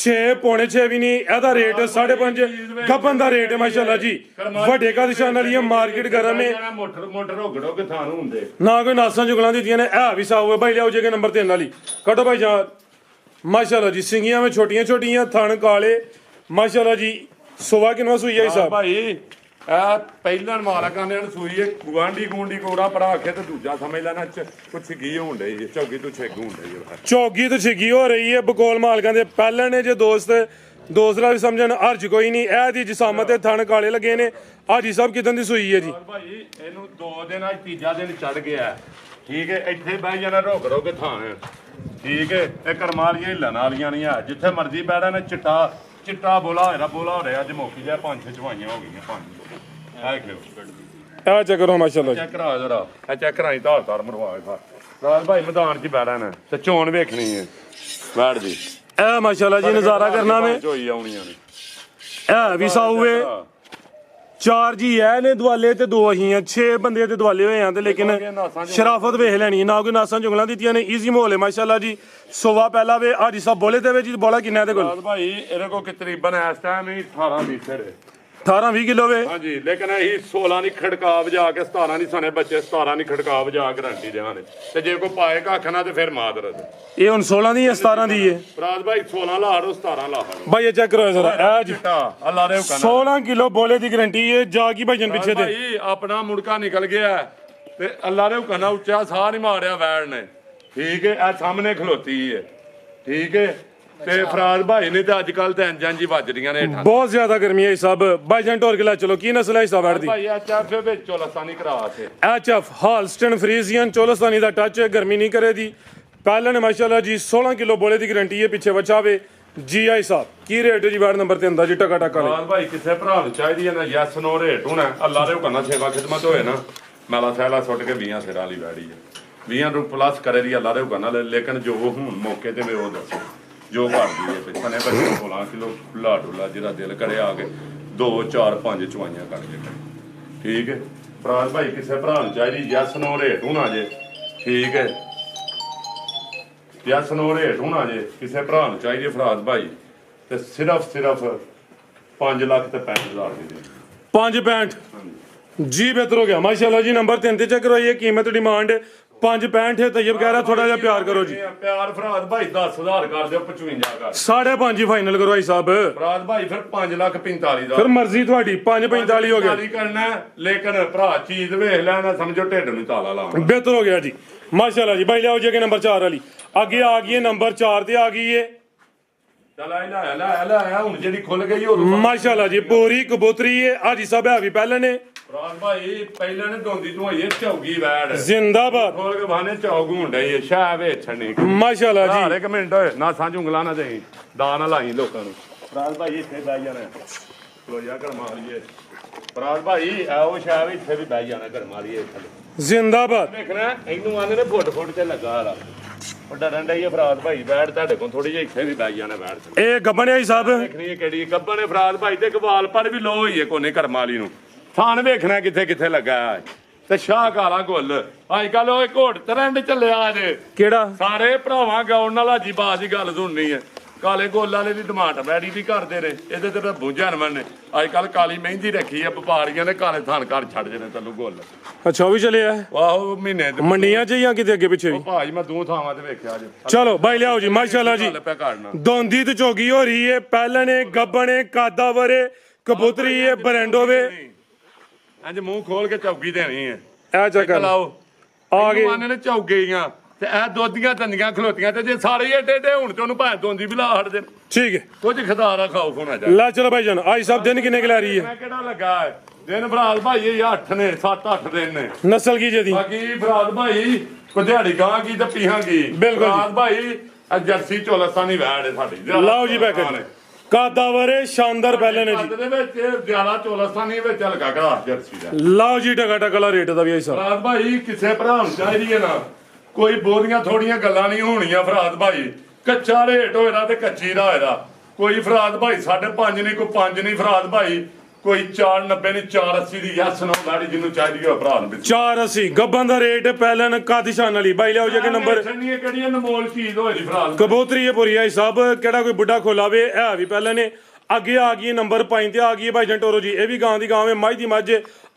6 ਪੌਣੇ 6 ਵੀ ਨਹੀਂ, ਇਹਦਾ ਰੇਟ 5.5 ਗੱਬਨ ਦਾ ਰੇਟ ਹੈ ਮਾਸ਼ਾਅੱਲਾ ਜੀ। ਵੱਡੇ ਕਾ ਨਿਸ਼ਾਨ ਵਾਲੀ ਹੈ, ਮਾਰਕੀਟ ਗਰਮ ਹੈ, ਮੋਟਰ ਰੋਗੜੋ ਕਿ ਥਾਂ ਨੂੰ ਹੁੰਦੇ ਨਾ ਕੋਈ ਨਾਸਾਂ ਜੁਗਲਾਂ ਦਿੱਤੀਆਂ ਨੇ। ਇਹ ਵੀ ਸਾਊ ਹੈ ਭਾਈ, ਲਿਆਓ ਜੇ ਨੰबर 3 ਵਾਲੀ ਕੱਢੋ ਭਾਈ ਜਾਨ ਮਾਸ਼ਾਅੱਲਾ ਜੀ। ਸਿੰਗੀਆਂ ਵਿੱਚ ਛੋਟੀਆਂ ਛੋਟੀਆਂ, ਥਣ ਕਾਲੇ ਮਾਸ਼ਾਅੱਲਾ ਜੀ। ਸੁਵਾ ਕਿਨਵਾ ਸੂਈ ਹੈ ਸਾਹਿਬ? ਭਾਈ ਇਹ ਪਹਿਲਾਂ ਮਾਲਕਾਂ ਨੇ ਸੂਈ ਹੈ, ਗੁਆਂਢੀ ਗੁੰਡੀ ਕੋੜਾ ਭਰਾ ਕੇ ਤੇ ਦੂਜਾ ਸਮਝ ਲੈਣਾ ਕੁਛ ਕੀ ਹੋਣ ਡਈ ਹੈ, ਚੌਗੀ ਤੋਂ ਛੇਗੂ ਹੋਣ ਡਈ ਹੈ, ਚੌਗੀ ਤੋਂ ਛਿੱਗੀ ਹੋ ਰਹੀ ਹੈ ਬਕੋਲ ਮਾਲਕਾਂ ਦੇ ਪਹਿਲਾਂ ਨੇ। ਜੇ ਦੋਸਤ ਦੂਸਰਾ ਵੀ ਸਮਝਣ ਅਰਜ ਕੋਈ ਨਹੀਂ, ਇਹ ਦੀ ਜਿਸਾਮਤ ਤੇ ਥਣ ਕਾਲੇ ਲੱਗੇ ਨੇ। ਹਾਜੀ ਸਾਹਿਬ ਕਿਦਾਂ ਦੀ ਸੂਈ ਹੈ ਜੀ? ਭਾਈ ਇਹਨੂੰ 2 ਦਿਨ ਅੱਜ ਤੀਜਾ ਦਿਨ ਚੜ ਗਿਆ, ਠੀਕ ਹੈ, ਇੱਥੇ ਬਹਿ ਜਾਣਾ ਰੋਕ ਰੋਕ ਥਾਂ, ਠੀਕ ਹੈ, ਇਹ ਕਰਮਾਲੀਆਂ ਹਿੱਲਣ ਵਾਲੀਆਂ ਨਹੀਂ ਆ, ਜਿੱਥੇ ਮਰਜ਼ੀ ਬਹਿਣਾ ਨੇ। ਚਿੱਟਾ ਬੋਲਾ ਹੋ ਰਿਹਾ ਅੱਜ ਮੌਕੀ ਜਿਹਾ, 5-6 ਚਵਾਈਆਂ ਹੋ ਗਈਆਂ, 5 ਇਹ ਚੈੱਕ ਕਰੋ ਮਾਸ਼ਾਅੱਲਾ ਜੀ। ਚੈੱਕ ਕਰਾ ਜਰਾ, ਇਹ ਚੈੱਕ ਕਰਾਈ ਧਾਰ ਮਰਵਾ ਕੇ ਰਾਜ ਭਾਈ ਮੈਦਾਨ 'ਚ ਬਹਿਣਾ ਨੇ ਤੇ ਚੋਣ ਵੇਖਣੀ ਹੈ ਬੈਠ ਜੀ। ਇਹ ਮਾਸ਼ਾਅੱਲਾ ਜੀ ਨਜ਼ਾਰਾ ਕਰਨਾ ਵੇ, ਹੋਈ ਆਉਣੀਆਂ ਨੇ। ਇਹ ਵੀ ਸਾਊ ਵੇ, 4 ਜੀ ਐ ਨੇ ਦਵਾਲੇ ਤੇ 2 ਅਸੀਂ ਆ, 6 ਬੰਦੇ ਤੇ ਦਵਾਲੇ ਹੋਏ ਆ ਤੇ ਲੇਕਿਨ ਸ਼ਰਾਫਤ ਵੇਖ ਲੈਣੀ, ਨਾ ਕੋਈ ਨਾਸਾਂ ਜੁਗਲਾਂ ਦਿੱਤੀਆਂ ਨੇ। ਈਜ਼ੀ ਮਾਹੌਲ ਹੈ ਮਾਸ਼ਾਅੱਲਾ ਜੀ। ਸੋਵਾ ਪਹਿਲਾ ਵੇ ਹਾਜੀ ਸਾਹਿਬ ਬੋਲੇ ਤੇ ਵੇ ਜੀ, ਬੋਲਾ ਕਿੰਨਾ ਇਹਦੇ ਕੋਲ? ਭਾਈ ਇਹਦੇ ਕੋਲ ਤਕਰੀਬਨ ਇਸ ਟਾਈਮ ਹੀ 18 ਲੀਟਰ ਹੈ, 18-20 ਕਿਲੋ ਵੇ। ਹਾਂਜੀ, ਲੇਕਿਨ ਅਸੀਂ 16 ਨਹੀਂ ਖੜਕਾ ਵਜਾ ਕੇ 17 ਨਹੀਂ ਸਣੇ ਬੱਚੇ, 17 ਨਹੀਂ ਖੜਕਾ ਵਜਾ ਗਰੰਟੀ ਦੇਵਾਂਗੇ, ਤੇ ਜੇ ਕੋਈ ਪਾਏ ਕੱਖ ਨਾ ਤੇ ਫਿਰ ਮਾਦਰਤ। ਇਹ ਹੁਣ 16 ਦੀ ਹੈ 17 ਦੀ ਹੈ ਫਰਾਜ ਭਾਈ 16 ਲਾੜੋ 17 ਲਾੜੋ ਭਾਈ। ਇਹ ਚੈੱਕ ਕਰੋ ਜ਼ਰਾ, ਇਹ ਜੀ ਅੱਲਾ ਦੇ ਹੁਕਮ 16 ਕਿਲੋ ਬੋਲੇ ਦੀ ਗਰੰਟੀ ਹੈ। ਜਾ ਕੀ ਭਾਈਜਨ ਪਿੱਛੇ ਤੇ ਭਾਈ ਆਪਣਾ ਮੁੜਕਾ ਨਿਕਲ ਗਿਆ ਤੇ ਅੱਲਾ ਦੇ ਹੁਕਮ ਨਾਲ ਉੱਚਾ ਸਾਹ ਨਹੀਂ ਮਾਰਿਆ ਵੈੜ ਨੇ, ਠੀਕ ਹੈ, ਇਹ ਸਾਹਮਣੇ ਖਲੋਤੀ ਹੈ, ਠੀਕ ਹੈ, ਤੇ ਫਰਾਜ ਭਾਈ ਨੇ ਤੇ ਅੱਜ ਕੱਲ ਤੇ ਇੰਜਾਂ ਜੀ ਵੱਜ ਰਹੀਆਂ ਨੇ ਹੇਠਾਂ, ਬਹੁਤ ਜ਼ਿਆਦਾ ਗਰਮੀ ਹੈ ਸਭ। ਭਾਈਜਨ ਟੋਰ ਕੇ ਲੈ ਚਲੋ, ਕੀ ਨਸਲ ਹੈ ਇਸ ਵੈੜ ਦੀ? ਭਾਈ ਐਚਐਫ ਵਿੱਚ ਚੋਲਸਤਾਨੀ ਕਰਾਸ ਹੈ, ਐਚਐਫ ਹਾਲਸਟਨ ਫਰੀਜ਼ੀਅਨ ਚੋਲਸਤਾਨੀ ਦਾ ਟੱਚ ਹੈ, ਗਰਮੀ ਨਹੀਂ ਕਰੇ ਦੀ। ਪਹਿਲਾਂ ਨੇ ਮਾਸ਼ਾਅੱਲਾ ਜੀ 16 ਕਿਲੋ ਬੋਲੇ ਦੀ ਗਰੰਟੀ ਹੈ, ਪਿੱਛੇ ਬਚਾਵੇ ਜੀ ਆਈ ਸਾਹਿਬ। ਕੀ ਰੇਟ ਹੈ ਜੀ ਵੈੜ ਨੰबर 3 ਦਾ ਜੀ ਟਕਾ ਟਕਾ ਵਾਲੇ? ਫਰਾਜ ਭਾਈ ਕਿਸੇ ਭਰਾ ਨੂੰ ਚਾਹੀਦੀ ਹੈ ਨਾ ਯੈਸ ਨੋ ਰੇਟ ਹੋਣਾ, ਅੱਲਾ ਦੇ ਹੁਕਮ ਨਾਲ ਸੇਵਾ ਖਿਦਮਤ ਹੋਏ ਨਾ, ਮੈਲਾ ਸੈਲਾ ਸੁੱਟ ਕੇ 20 ਸਿਰਾਂ ਵਾਲੀ ਵੈੜੀ ਹੈ, 20 ਨੂੰ ਪਲੱਸ ਕਰੇ ਦੀ ਅੱਲਾ ਦੇ ਹੁਕਮ ਨਾਲ। ਲੇਕਿਨ ਜੋ ਹੁਣ ਮੌਕੇ ਤੇ ਵੇ ਉਹ ਦੱਸੋ ਜੋ ਕਰਦੀ ਹੈ ਪਿਛਲੇ ਬੱਚੇ 16 ਕਿਲੋ ਖੁੱਲਾ ਡੁੱਲਾ, ਜਿਹਦਾ ਦਿਲ ਕਰੇ ਆ ਕੇ 2 4 5 ਚਵਾਈਆਂ ਕੱਢ ਕੇ, ਠੀਕ ਹੈ। ਫਰਾਜ ਭਾਈ ਕਿਸੇ ਭਰਾ ਨੂੰ ਚਾਹੀਦੀ ਯੈਸ ਨੋ ਰੇਟ ਹੋਣਾ ਜੇ, ਠੀਕ ਹੈ, ਯੈਸ ਨੋ ਰੇਟ ਹੋਣਾ ਜੇ ਕਿਸੇ ਭਰਾ ਨੂੰ ਚਾਹੀਦੀ ਫਰਾਜ ਭਾਈ, ਤੇ ਸਿਰਫ 5 ਲੱਖ ਤੇ 65,000 ਦੀ 5.65 ਜੀ। ਬਿਹਤਰ ਹੋ ਗਿਆ ਮਾਸ਼ਾਅੱਲਾ ਜੀ। ਨੰबर 3 ਤੇ ਚੈੱਕ ਕਰਵਾਈਏ, ਕੀਮਤ ਡਿਮਾਂਡ 565 ਤੈਯਬ ਕਹਿ ਰਿਹਾ ਥੋੜਾ ਜਿਹਾ ਪਿਆਰ ਕਰੋ ਜੀ ਪਿਆਰ ਫਰਾਦ ਭਾਈ 10,000 ਕਰ ਦਿਓ 55 ਕਰ 5.5 ਹੀ ਫਾਈਨਲ ਕਰੋ ਭਾਈ ਸਾਹਿਬ ਫਰਾਦ ਭਾਈ ਫਿਰ 5,45,000 ਦਾ ਫਿਰ ਮਰਜ਼ੀ ਤੁਹਾਡੀ 5.45 ਹੋ ਗਿਆ 45 ਕਰਨਾ ਹੈ, ਲੇਕਿਨ ਭਰਾ ਚੀਜ਼ ਵੇਖ ਲੈਣਾ ਸਮਝੋ ਢਿੱਡ ਨੂੰ ਤਾਲਾ ਲਾਉਣਾ ਬਿਹਤਰ ਹੋ ਗਿਆ ਜੀ ਮਾਸ਼ਾਅੱਲਾ ਜੀ ਭਾਈ ਲਿਆਓ ਜੀ ਅੱਗੇ ਨੰਬਰ 4 ਵਾਲੀ ਅੱਗੇ ਆ ਗਈ ਹੈ ਨੰਬਰ 4 ਤੇ ਆ ਗਈ ਹੈ ਚੱਲ ਆ ਲੈ ਹੁਣ ਜਿਹੜੀ ਖੁੱਲ ਗਈ ਉਹ ਮਾਸ਼ਾਅੱਲਾ ਜੀ ਪੂਰੀ ਕਬੂਤਰੀ ਹੈ ਹਾਜੀ ਸਾਹਿਬ ਹੈ ਵੀ ਪਹਿਲੇ ਨੇ ਫਰਾਦ ਭਾਈ ਪਹਿਲਾਂ ਨੇ ਦੋਂਦੀ ਤੋਂ ਆਈ ਚੌਗੀ ਵੈੜ ਜ਼ਿੰਦਾਬਾਦ ਖੋਲ ਕੇ ਬਾਨੇ ਚੌਗ ਹੁੰਡਾ ਹੀ ਸ਼ਾਹ ਵੇਚਣੀ ਮਾਸ਼ਾਅੱਲਾ ਜੀ ਹਰ ਇੱਕ ਮਿੰਟ ਹੋਏ ਨਾ ਸਾਂਝ ਉਂਗਲਾਂ ਨਾ ਦੇਈ ਦਾ ਨਾ ਲਾਈ ਲੋਕਾਂ ਨੂੰ ਫਰਾਦ ਭਾਈ ਇੱਥੇ ਬਹਿ ਜਾਣਾ ਲੋ ਜਾ ਕਰ ਮਾਰੀਏ ਫਰਾਦ ਭਾਈ ਆਓ ਸ਼ਾਹ ਵੀ ਇੱਥੇ ਵੀ ਬਹਿ ਜਾਣਾ ਕਰ ਮਾਰੀਏ ਥੱਲੇ ਜ਼ਿੰਦਾਬਾਦ ਦੇਖਣਾ ਇਹਨੂੰ ਆਂਦੇ ਨੇ ਫੁੱਟ ਤੇ ਲੱਗਾ ਹਾਲਾ ਉਹ ਡਰਨ ਡਈ ਹੈ ਫਰਾਦ ਭਾਈ ਬੈਠ ਤੁਹਾਡੇ ਕੋਲ ਥੋੜੀ ਜਿਹੀ ਇੱਥੇ ਵੀ ਬਹਿ ਜਾਣਾ ਬੈਠ ਇਹ ਗੱਬਣ ਹੈ ਜੀ ਸਾਹਿਬ ਦੇਖਣੀ ਹੈ ਕਿਹੜੀ ਗੱਬਣ ਹੈ ਫਰਾਦ ਭਾਈ ਤੇ ਕਵਾਲ ਪਰ ਵੀ ਲੋ ਹੋਈ ਹੈ ਕੋਨੇ ਕਰਮ ਵਾਲੀ ਨੂੰ ਥਾਣ ਵੇਖਣਾ ਕਿੱਥੇ ਕਿੱਥੇ ਲੱਗਾ ਹੈ ਤੇ ਸ਼ਾਹ ਕਾਲਾ ਗੁੱਲ ਅੱਜ ਕੱਲ ਉਹ ਘੋੜ ਟਰੈਂਡ ਚੱਲਿਆ ਜੇ ਕਿਹੜਾ ਸਾਰੇ ਭਰਾਵਾਂ ਗਾਉਣ ਨਾਲ ਹਾਜੀ ਬਾਤ ਦੀ ਗੱਲ ਸੁਣਨੀ ਹੈ ਕਾਲੇ ਗੋਲ ਵਾਲੇ ਦੀ ਡਿਮਾਂਡ ਬੈਡੀ ਦੀ ਕਰਦੇ ਨੇ ਇਹਦੇ ਤੇ ਬੂਝਾਂ ਨੇ ਅੱਜ ਕੱਲ ਕਾਲੀ ਮਹਿੰਦੀ ਰੱਖੀ ਆ ਵਪਾਰੀਆਂ ਨੇ ਕਾਲੇ ਥਾਨ ਘਰ ਛੱਡ ਜਣੇ ਤੈਨੂੰ ਗੋਲ ਅੱਛਾ ਉਹ ਵੀ ਚੱਲਿਆ ਹੈ ਆਹੋ ਮਹੀਨੇ ਤੇ ਮੰਡੀਆਂ 'ਚ ਜਾਂ ਕਿਤੇ ਅੱਗੇ ਪਿੱਛੇ ਵੀ ਭਾਜ ਮੈਂ ਦੋ ਥਾਵਾਂ ਤੇ ਵੇਖਿਆ ਅੱਜ ਚਲੋ ਬਾਈ ਲਿਆਓ ਜੀ ਮਾਸ਼ਾਅੱਲਾ ਜੀ ਗੱਲ ਪਿਆ ਕਰਨਾ ਦੋਂਦੀ ਤੇ ਚੋਗੀ ਹੋ ਰਹੀ ਹੈ ਪਹਿਲਾਂ ਨੇ ਗੱਬਣੇ ਕਾਦਾਵਰੇ ਕਬੂਤਰੀ ਹੈ ਬਰੈਂਡੋਵੇ ਇੰਜ ਮੂੰਹ ਖੋਲ ਕੇ ਚੌਗੀ ਦੇਣੀ ਹੈ ਇਹ ਚੱਕਰ ਲਾਓ ਆ ਗਏ ਮਾਨੇ ਨੇ ਚੌਗੀਆਂ ਤੇ ਇਹ ਦੋਦੀਆਂ ਤੰਦੀਆਂ ਖਲੋਤੀਆਂ ਤੇ ਜੇ ਸਾਰੇ ਏਡੇ ਏਡੇ ਹੁਣ ਤੇ ਉਹਨੂੰ ਭਾਵੇਂ ਦੋਂਦੀ ਵੀ ਲਾ ਹਟ ਦੇ ਠੀਕ ਹੈ ਕੁਝ ਖਦਾਰਾ ਖਾਓ ਹੋਣਾ ਜਾ ਲੈ ਚਲੋ ਭਾਈ ਜਾਨ ਆਈ ਸਾਹਿਬ ਦਿਨ ਕਿੰਨੇ ਕਿ ਲੈ ਰਹੀ ਹੈ ਮੈਂ ਕਿਹੜਾ ਲੱਗਾ ਹੈ ਦਿਨ ਫਰਾਦ ਭਾਈ ਇਹ 8 ਨੇ 7-8 ਦਿਨ ਨੇ ਨਸਲ ਕੀ ਜਿਹਦੀ ਬਾਕੀ ਫਰਾਦ ਭਾਈ ਕੋ ਦਿਹਾੜੀ ਗਾਂ ਕੀ ਤੇ ਪੀਹਾਂ ਕੀ ਬਿਲਕੁਲ ਜੀ। ਫਰਾਦ ਭਾਈ ਇਹ ਜਰਸੀ ਚੋਲਸਤਾਨੀ ਵੈੜ ਹੈ ਸਾਡੀ ਲਾਓ ਜੀ ਬੈਕ ਕਾਦਾਵਰੇ ਸ਼ਾਨਦਾਰ ਪਹਿਲੇ ਨੇ ਜੀ ਦੇ ਵਿੱਚ ਜ਼ਿਆਦਾ ਚੋਲਸਤਾਨੀ ਵਿੱਚ ਹਲਕਾ ਕਰਾ ਜਰਸੀ ਦਾ ਲਾਓ ਜੀ ਟਕਾ ਟਕਲਾ ਰੇਟ ਦਾ ਵੀ ਆਈ ਸਾਹਿਬ ਫਰਾਦ ਭਾਈ ਕਿਸੇ ਭਰਾ ਨੂੰ ਚਾਹੀਦੀ ਹੈ ਨਾ ਕੋਈ ਬੋਰੀਆਂ ਥੋੜੀਆਂ ਗੱਲਾਂ ਨਹੀਂ ਹੋਣੀਆਂ ਫਰਾਦ ਭਾਈ ਕੱਚਾ ਰੇਟ ਹੋਏਦਾ ਤੇ ਕੱਚੀ ਦਾ ਹੋਏਦਾ ਕੋਈ ਫਰਾਦ ਭਾਈ 5.5 ਨਹੀਂ ਕੋਈ 5 ਨਹੀਂ ਫਰਾਦ ਭਾਈ ਕੋਈ 4.90 ਨਹੀਂ 480 ਦੀ ਯਸ ਨੋ ਗਾੜੀ ਜਿਹਨੂੰ ਚਾਹੀਦੀ ਹੋਵੇ ਭਰਾ ਨੂੰ 480 ਗੱਬਾਂ ਦਾ ਰੇਟ ਪਹਿਲਾਂ ਕਾਦੀਸ਼ਾਨ ਵਾਲੀ ਬਾਈ ਲਿਆਓ ਜੀ ਅੱਗੇ ਨੰਬਰ ਛੰਨੀਆਂ ਕਿਹੜੀਆਂ ਨਮੋਲ ਚੀਜ਼ ਹੋਏ ਦੀ ਫਰਾਦ ਕਬੂਤਰੀ ਹੈ ਪੂਰੀ ਆਈ ਸਾਹਿਬ ਕਿਹੜਾ ਕੋਈ ਬੁੱਢਾ ਖੋਲਾਵੇ ਇਹ ਵੀ ਪਹਿਲਾਂ ਨੇ ਅੱਗੇ ਆ ਗਈ ਨੰਬਰ 5 ਤੇ ਆ ਗਈ ਭਾਈ ਜੰਟੋਰੋ ਜੀ ਇਹ ਵੀ ਗਾਂ ਦੀ ਗਾਂ ਹੈ ਮੱਝ ਦੀ ਮੱਝ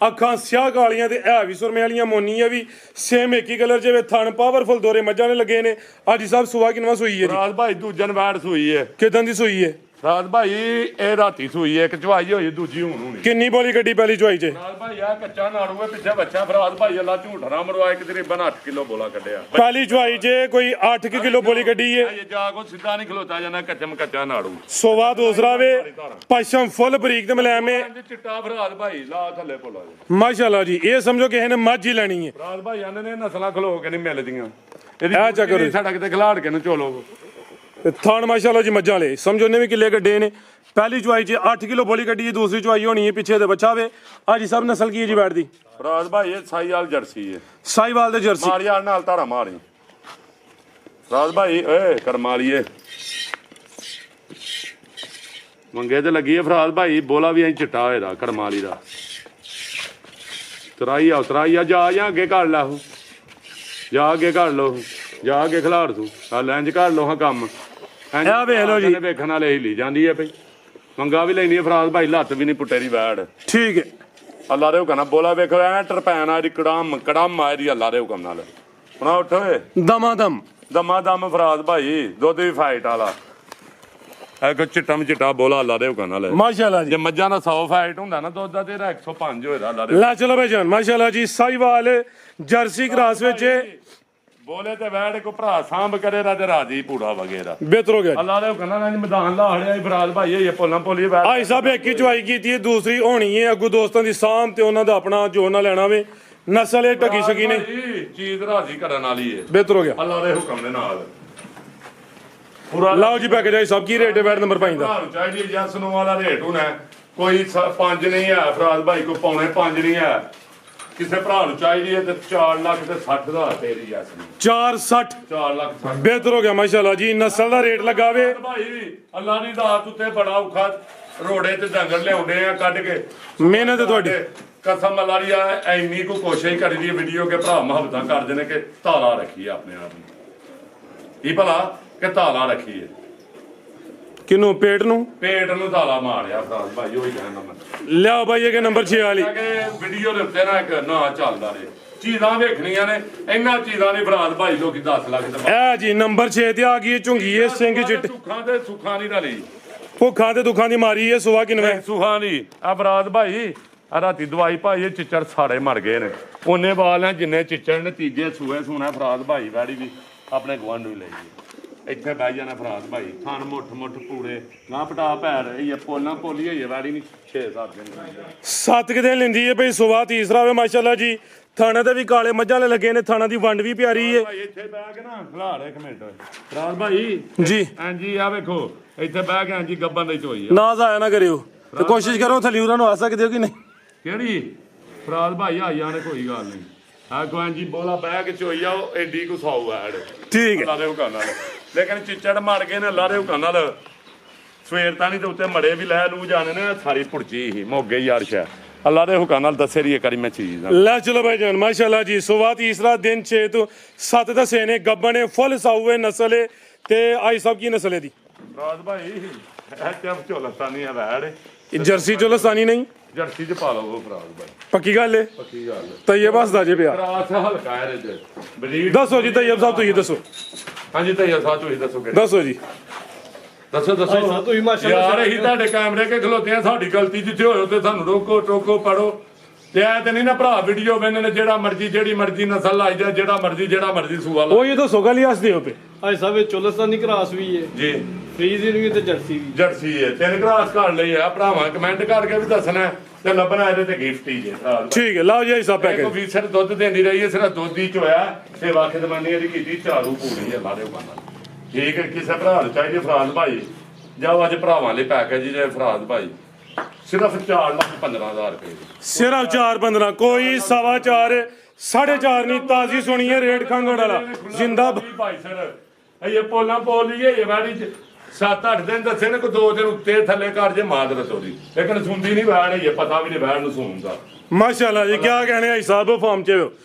ਅੱਖਾਂ ਸਿਆਹ ਕਾਲੀਆਂ ਤੇ ਇਹ ਵੀ ਸੁਰਮੇ ਵਾਲੀਆਂ ਮੋਨੀ ਹੈ ਵੀ ਸੇਮ ਇੱਕ ਹੀ ਕਲਰ ਜਿਵੇਂ ਥਣ ਪਾਵਰਫੁਲ ਦੋਰੇ ਮੱਝਾਂ ਨੇ ਲੱਗੇ ਨੇ ਅੱਜ ਸਾਹਿਬ ਸੁਆ ਕਿਨਵਾ ਸੂਈ ਹੈ ਜੀ ਫਰਾਦ ਭਾਈ ਦੂਜਨ ਵੈੜ ਸੂਈ ਹੈ ਕਿਦਾਂ ਦੀ ਸੂਈ ਹੈ ਫਰਾਦ ਭਾਈ ਇਹ ਰਾਤੀ ਸੂਈ ਹੈ ਇੱਕ ਚਵਾਈ ਹੋਈ ਦੂਜੀ ਹੁਣ ਹੋਣੀ ਕਿੰਨੀ ਬੋਲੀ ਗੱਡੀ ਪਹਿਲੀ ਚੁਆਈ 'ਚ ਫਰਾਦ ਭਾਈ ਆ ਕੱਚਾ ਨਾੜੂ ਹੈ ਪਿੱਛੇ ਬੱਚਾ ਫਰਾਦ ਭਾਈ ਅੱਲਾ ਝੂਠ ਨਾ ਮਰਵਾਏ ਕਿ ਤਕਰੀਬਨ 8 ਕਿਲੋ ਬੋਲਾ ਕੱਢਿਆ ਪਹਿਲੀ ਚੁਆਈ 'ਚ ਕੋਈ 8 ਕਿਲੋ ਬੋਲੀ ਗੱਡੀ ਹੈ ਇਹ ਜਾ ਕੋ ਸਿੱਧਾ ਨਹੀਂ ਖਲੋਤਾ ਜਾਂਦਾ ਕੱਚਾ ਨਾੜੂ ਸੋਵਾ ਦੂਸਰਾ ਵੇ ਪਸ਼ਮ ਫੁੱਲ ਬਰੀਕ ਤੇ ਮਲੈਮੇ ਇੰਜ ਚਿੱਟਾ ਫਰਾਦ ਭਾਈ ਲਾ ਥੱਲੇ ਭੁੱਲਾ ਮਾਸ਼ਾਅੱਲਾ ਜੀ ਇਹ ਸਮਝੋ ਕਿਸੇ ਨੇ ਮੱਝ ਹੀ ਲੈਣੀ ਹੈ ਫਰਾਦ ਭਾਈ ਆਨੇ ਨੇ ਨਸਲਾਂ ਖਲੋ ਕੇ ਨਹੀਂ ਮਿਲਦੀਆਂ ਇਹ ਚੱਕਰ ਇਹਦੀ ਸੜਕ ਤੇ ਖਿਲਾੜ ਕੇ ਨੂੰ ਚੋਲੋ ਤੇ ਥਾਣ ਮਾਸ਼ਾਅੱਲਾ ਜੀ ਮੱਝਾਂ ਵਾਲੇ ਸਮਝੋ ਨੇ ਵੀ ਕਿੱਲੇ ਗੱਡੇ ਨੇ ਪਹਿਲੀ ਚੁਆਈ 'ਚ 8 ਕਿਲੋ ਬੋਲੀ ਕੱਢੀ ਹੈ ਦੂਸਰੀ ਚੁਆਈ ਹੋਣੀ ਹੈ ਪਿੱਛੇ ਦੇ ਬੱਚਾ ਵੇ ਅੱਜ ਸਭ ਨਸਲ ਕੀ ਹੈ ਜੀ ਬੈਠ ਦੀ ਫਰਾਦ ਭਾਈ ਇਹ ਸਾਈਵਾਲ ਜਰਸੀ ਹੈ ਸਾਈਵਾਲ ਦੇ ਜਰਸੀ ਮਾਰ ਯਾਰ ਨਾਲ ਧਾਰਾ ਮਾਰੀ ਫਰਾਦ ਭਾਈ ਓਏ ਕਰਮਾਲੀਏ ਮੰਗੇ ਤੇ ਲੱਗੀ ਹੈ ਫਰਾਦ ਭਾਈ ਬੋਲਾ ਵੀ ਐਂ ਚਿੱਟਾ ਹੋਏਦਾ ਕਰਮਾਲੀ ਦਾ ਤਰਾਈ ਆ ਜਾ ਅੱਗੇ ਕਰ ਲੈ ਉਹ ਜਾ ਅੱਗੇ ਕਰ ਲੋ ਜਾ ਅੱਗੇ ਖਿਲਾੜ ਤੂੰ ਆ ਲੈਂਜ ਕਰ ਲੋ ਹਾਂ ਕੰਮ ਇਹ ਵੇਖ ਲਓ ਜੀ ਵੇਖਣ ਵਾਲੇ ਹਿੱਲੀ ਜਾਂਦੀ ਹੈ ਭਈ ਮੰਗਾ ਵੀ ਲੈਣੀ ਹੈ ਫਰਾਦ ਭਾਈ ਲੱਤ ਵੀ ਨਹੀਂ ਪੁੱਟੇ ਦੀ ਵੈੜ ਠੀਕ ਹੈ ਅੱਲਾ ਦੇ ਹੁਕਮ ਬੋਲਾ ਵੇਖੋ ਐ ਟਰਪੈਨ ਆ ਦੀ ਕੜਾਮ ਆ ਦੀ ਅੱਲਾ ਦੇ ਹੁਕਮ ਨਾਲ ਹੁਣ ਉੱਠ ਓਏ ਦਮਾ ਦਮ ਦਮਾ ਦਮ ਫਰਾਦ ਭਾਈ ਦੁੱਧ ਵੀ ਫਾਈਟ ਵਾਲਾ ਐ ਕੋ ਚਿੱਟਾ ਬੋਲਾ ਅੱਲਾ ਦੇ ਹੁਕਮ ਨਾਲ ਮਾਸ਼ਾਅੱਲਾ ਜੀ ਜੇ ਮੱਝਾਂ ਦਾ 100 ਫਾਈਟ ਹੁੰਦਾ ਨਾ ਦੁੱਧ ਦਾ ਤੇਰਾ 105 ਹੋਏਦਾ ਅੱਲਾ ਦੇ ਲੈ ਚਲੋ ਭਾਈ ਜਾਨ ਮਾਸ਼ਾਅੱਲਾ ਜੀ ਸਾਈਵਾਲ ਜਰਸੀ ਕ੍ਰਾਸ ਵਿੱਚ ਬੋਲੇ ਤੇ ਵੈੜ ਕੋ ਭਰਾ ਸਾਂਭ ਕਰੇ ਰਾ ਤੇ ਰਾਜੀ ਪੂੜਾ ਵਗੈਰਾ ਬਿਹਤਰ ਹੋ ਗਿਆ ਅੱਲਾ ਦੇ ਹੁਕਮ ਨਾਲ ਮੈਦਾਨ ਲਾ ਹੜਿਆ ਫਰਾਦ ਭਾਈ ਇਹ ਪੋਲਾਂ ਪੋਲੀ ਵੈੜ ਆਈ ਸਾਹਿਬ ਇੱਕ ਹੀ ਚੁਆਈ ਕੀਤੀ ਹੈ ਦੂਸਰੀ ਹੋਣੀ ਹੈ ਅੱਗੂ ਦੋਸਤਾਂ ਦੀ ਸਾਂਭ ਤੇ ਉਹਨਾਂ ਦਾ ਆਪਣਾ ਜੋ ਨਾ ਲੈਣਾ ਵੇ ਨਸਲ ਇਹ ਟਕੀ ਸਕੀ ਨੇ ਚੀਜ਼ ਰਾਜੀ ਕਰਨ ਵਾਲੀ ਹੈ ਬਿਹਤਰ ਹੋ ਗਿਆ ਅੱਲਾ ਦੇ ਹੁਕਮ ਦੇ ਨਾਲ ਪੂਰਾ ਲਾਓ ਜੀ ਪੈਕੇਜ ਆਈ ਸਭ ਕੀ ਰੇਟ ਹੈ ਬੈਡ ਨੰਬਰ 5 ਦਾ ਤੁਹਾਨੂੰ ਚਾਹੀਦੀ ਜੈਸ ਨੂੰ ਵਾਲਾ ਰੇਟ ਹੋਣਾ ਕੋਈ 5 ਨਹੀਂ ਹੈ ਫਰਾਦ ਭਾਈ ਕੋ ਪੌਣੇ 5 ਨਹੀਂ ਹੈ ਕਿਸੇ ਭਰਾ ਨੂੰ ਚਾਹੀਦੀ ਹੈ ਤੇ 4 ਲੱਖ ਤੇ 60 ਦਾ ਤੇਰੀ ਜੈਸ ਨੂੰ 460 4 ਲੱਖ 60 ਬਿਹਤਰ ਹੋ ਗਿਆ ਮਾਸ਼ਾਅੱਲਾ ਜੀ ਨਸਲ ਦਾ ਰੇਟ ਲਗਾਵੇ ਭਾਈ ਅੱਲਾ ਦੀ ਦਾਤ ਉੱਤੇ ਬੜਾ ਔਖਾ ਰੋੜੇ ਤੇ ਡੰਗਰ ਲਿਆਉਂਦੇ ਆ ਕੱਢ ਕੇ ਮਿਹਨਤ ਹੈ ਤੁਹਾਡੀ ਕਸਮ ਅੱਲਾ ਦੀ ਐਨੀ ਕੋ ਕੋਸ਼ਿਸ਼ ਕਰੀ ਦੀ ਵੀਡੀਓ ਕੇ ਭਰਾ ਮੁਹੱਬਤਾਂ ਕਰਦੇ ਨੇ ਕਿ ਧਾਲਾ ਰੱਖੀ ਆਪਣੇ ਆਪ ਨੂੰ ਕੀ ਭਲਾ ਕਿ ਧਾਲਾ ਰੱਖੀ ਹੈ ਕਿਨੂੰ ਪੇਟ ਨੂੰ ਨੂੰ ਧਾਲਾ ਮਾਰਿਆ ਫਰਾਦ ਭਾਈ ਉਹੀ ਕਹਿਣਾ ਮੈਂ ਲਿਆਓ ਭਾਈ ਇਹ ਨੰਬਰ 6 ਵਾਲੀ ਕਿ ਵੀਡੀਓ ਦੇ ਉੱਤੇ ਨਾ ਇੱਕ ਨਾਂ ਚੱਲਦਾ ਰਹੇ ਚੀਜ਼ਾਂ ਵੇਖਣੀਆਂ ਨੇ, ਇਹਨਾਂ ਚੀਜ਼ਾਂ ਦੀ ਫਰਾਦ ਭਾਈ ਲੋਕੀ 10 ਲੱਖ ਤੇ ਇਹ ਜੀ ਨੰਬਰ 6 ਤੇ ਆ ਗਈ ਝੁੰਗੀਏ ਸਿੰਘ ਚਿੱਟੇ ਸੁੱਖਾਂ ਤੇ ਸੁੱਖਾਂ ਦੀ ਰਲੀ ਭੁੱਖਾਂ ਤੇ ਦੁੱਖਾਂ ਦੀ ਮਾਰੀ ਹੈ ਸੁਆ ਕਿਨਵੇਂ ਸੁਹਾਂ ਦੀ ਆ ਫਰਾਦ ਭਾਈ ਆ ਰਾਤੀ ਦਵਾਈ ਭਾਈ ਇਹ ਚਿੱਚੜ ਸਾੜੇ ਮਰ ਗਏ ਨੇ ਉਹਨੇ ਬਾਲ ਆ ਜਿੰਨੇ ਚਿੱਚੜ ਨੇ ਤੀਜੇ ਸੂਏ ਸੁਣਾ ਫਰਾਦ ਭਾਈ ਵੈੜੀ ਵੀ ਆਪਣੇ ਗਵਾਂਢ ਨੂੰ ਲੈ ਗਈ ਇੱਥੇ ਬਹਿ ਜਾਣਾ ਫਰਾਦ ਭਾਈ ਥਣ ਮੁੱਠ ਮੁੱਠ ਪੂਰੇ ਨਾ ਪਟਾ ਭੈੜ ਇਹ ਪੋਲਾਂ ਪੋਲੀ ਹੋਈ ਹੈ ਵੈੜੀ ਨਹੀਂ 6-7 ਦਿਨ 7 ਦਿਨ ਲੈਂਦੀ ਹੈ ਭਈ ਸੁਆ ਤੀਸਰਾ ਵੇ ਮਾਸ਼ਾਅੱਲਾ ਜੀ ਥਾਣੇ ਤੇ ਵੀ ਕਾਲੇ ਮੱਝਾਂ ਵਾਲੇ ਲੱਗੇ ਨੇ ਥਾਣਾ ਦੀ ਵੰਡ ਵੀ ਪਿਆਰੀ ਹੈ ਭਾਈ ਇੱਥੇ ਬਹਿ ਕੇ ਨਾ ਖਲਾੜ ਇੱਕ ਮਿੰਟ ਫਰਾਦ ਭਾਈ ਜੀ ਹਾਂਜੀ ਆ ਵੇਖੋ ਇੱਥੇ ਬਹਿ ਕੇ ਹਾਂਜੀ ਗੱਬਾਂ ਦੀ ਚੋਈ ਆ ਨਾ ਜ਼ਾਇਆ ਨਾ ਕਰਿਓ ਤੇ ਕੋਸ਼ਿਸ਼ ਕਰੋ ਥੱਲੇ ਉਹਨਾਂ ਨੂੰ ਆ ਸਕਦੇ ਹੋ ਕਿ ਨਹੀਂ ਕਿਹੜੀ ਫਰਾਦ ਭਾਈ ਆਈ ਜਾਣੇ ਕੋਈ ਗੱਲ ਨਹੀਂ ਆ ਗਵਾਂਜੀ ਬੋਲਾ ਬਹਿ ਕੇ ਚੋਈ ਆ ਉਹ ਐਡੀ ਕੋ ਸਾਊ ਐਡ ਠੀਕ ਹੈ ਲਾਰੇ ਹੁਕਮ ਨਾਲ ਲੇਕਿਨ ਚਿੱਚੜ ਮੜ ਗਏ ਨੇ ਲਾਰੇ ਹੁਕਮ ਨਾਲ ਸਵੇਰ ਤਾਂ ਨਹੀਂ ਤੇ ਉੱਤੇ ਮੜੇ ਵੀ ਲੈ ਲੂ ਜਾਣੇ ਨੇ ਸਾਰੀ ਪੁਰਜੀ ਹੀ ਮੋਗੇ ਯਾਰ ਸ਼ਾ ਅੱਲਾ ਦੇ ਹੁਕਮ ਨਾਲ ਦੱਸੇ ਰਹੀ ਕਰੀ ਮੈਂ ਚੀਜ਼ ਲੈ ਚਲੋ ਭਾਈ ਜਾਨ ਮਾਸ਼ਾਅੱਲਾ ਜੀ ਸੁਬਹ ਤੀਸਰਾ ਦਿਨ 6 ਤੋਂ 7 ਦਾ ਸੇਨੇ ਗੱਬਣੇ ਫੁੱਲ ਸਾਊਏ ਨਸਲ ਹੈ ਤੇ ਆਈ ਸਭ ਕੀ ਨਸਲ ਹੈ ਦੀ ਰਾਜ ਭਾਈ ਇਹ ਚੱਪ ਝੋਲਸਤਾਨੀ ਆ ਵੈੜ ਇਹ ਜਰਸੀ ਚੋਲਸਤਾਨੀ ਨਹੀਂ ਜਰਸੀ ਚ ਪਾ ਲਓ ਉਹ ਫਰਾਦ ਭਾਈ ਪੱਕੀ ਗੱਲ ਹੈ ਪੱਕੀ ਗੱਲ ਤਈਅਬ ਹੱਸਦਾ ਜੇ ਪਿਆ ਰਾਤ ਹਲਕਾ ਹੈ ਇਹਦੇ ਚ ਬਰੀਡ ਦੱਸੋ ਜੀ ਤਈਅਬ ਸਾਹਿਬ ਤੁਸੀਂ ਦੱਸੋ ਹਾਂਜੀ ਤਈਆ ਸਾਹਿਬ ਤੁਸੀਂ ਦੱਸੋ ਕਿ ਦੱਸੋ ਜੀ ਦੱਸੋ ਤੁਸੀਂ ਮਾਸ਼ਾਅੱਲਾ ਯਾਰ ਅਸੀਂ ਤੁਹਾਡੇ ਕੈਮਰੇ ਕੇ ਖਲੋਤੇ ਆ ਸਾਡੀ ਗਲਤੀ ਜਿੱਥੇ ਹੋਏ ਉੱਥੇ ਸਾਨੂੰ ਰੋਕੋ ਟੋਕੋ ਪੜੋ ਤੇ ਐ ਤੇ ਨਹੀਂ ਨਾ ਭਰਾ ਵੀਡੀਓ ਵੇਖਣੇ ਨੇ ਜਿਹੜਾ ਮਰਜੀ ਜਿਹੜੀ ਮਰਜੀ ਨਸਲ ਲਾਈ ਜਾ ਜਿਹੜਾ ਮਰਜੀ ਸੂਆ ਲਾ ਉਹ ਇਹ ਦੱਸੋ ਗੱਲ ਹੀ ਹੱਸਦੇ ਹੋ ਪਏ ਭਾਈ ਸਾਹਿਬ ਇਹ ਚੋਲਸਤਾਨੀ ਕ੍ਰਾਸ ਵੀ ਹੈ ਜੀ ਫਰੀਜ਼ਨ ਵੀ ਤੇ ਜਰਸੀ ਵੀ ਜਰਸੀ ਹੈ ਤਿੰਨ ਗਲਾਸ ਘੜ ਲਈ ਆ ਭਰਾਵਾਂ ਕਮੈਂਟ ਕਰਕੇ ਵੀ ਦੱਸਣਾ ਹੈ ਤੇ ਲੱਭਣਾ ਇਹਦੇ ਤੇ ਗਿਫਟ ਹੀ ਜੇ ਠੀਕ ਹੈ ਲਓ ਜੀ ਆਈ ਸਭ ਕੋ ਪੈਕੇਜ ਫੀਸਰ ਦੁੱਧ ਦਿੰਦੀ ਰਹੀ ਹੈ ਸਿਰਫ ਦੁੱਧ ਹੀ ਚੋਇਆ ਤੇ ਵਾਖਦਮਾਨੀ ਇਹਦੀ ਕੀਤੀ ਝਾੜੂ ਪੂਰੀ ਹੈ ਲਾੜੇ ਬੰਦਾ ਠੀਕ ਹੈ ਕਿਸੇ ਭਰਾ ਨੂੰ ਚਾਹੀਦੀ ਫਰਾਦ ਭਾਈ ਜਾਓ ਅੱਜ ਭਰਾਵਾਂ ਲਈ ਪੈਕੇਜ ਜੇ ਫਰਾਦ ਭਾਈ ਸਿਰਫ 4,15,000 ਰੁਪਏ ਸਿਰਫ 4-15 ਕੋਈ 4.5 4.5 ਨਹੀਂ ਤਾਜ਼ੀ ਸੁਣੀ ਹੈ ਰੇਟ ਖੰਗੜ ਵਾਲਾ ਜਿੰਦਾ ਭਾਈ ਸਰ ਇਹ ਪੋਲਾਂ ਪੋਲੀ ਹੈ ਇਹ ਵਾੜੀ 7-8 ਦਿਨ ਦੱਸੇ ਨੇ ਕੋਈ 2 ਦਿਨ ਉੱਤੇ ਥੱਲੇ ਕਰ ਜੇ ਮਾਦਰਤ ਉਹਦੀ ਲੇਕਿਨ ਸੁਣਦੀ ਨਹੀਂ ਵੈੜ ਇਹ ਪਤਾ ਵੀ ਨਹੀਂ ਵੈੜ ਨੂੰ ਸੁਣਦਾ ਮਾਸ਼ਾਅੱਲਾ ਜੀ ਕੀ ਕਹਿਣੇ ਆਈ ਸਾਹਿਬ ਫਾਰਮ ਚ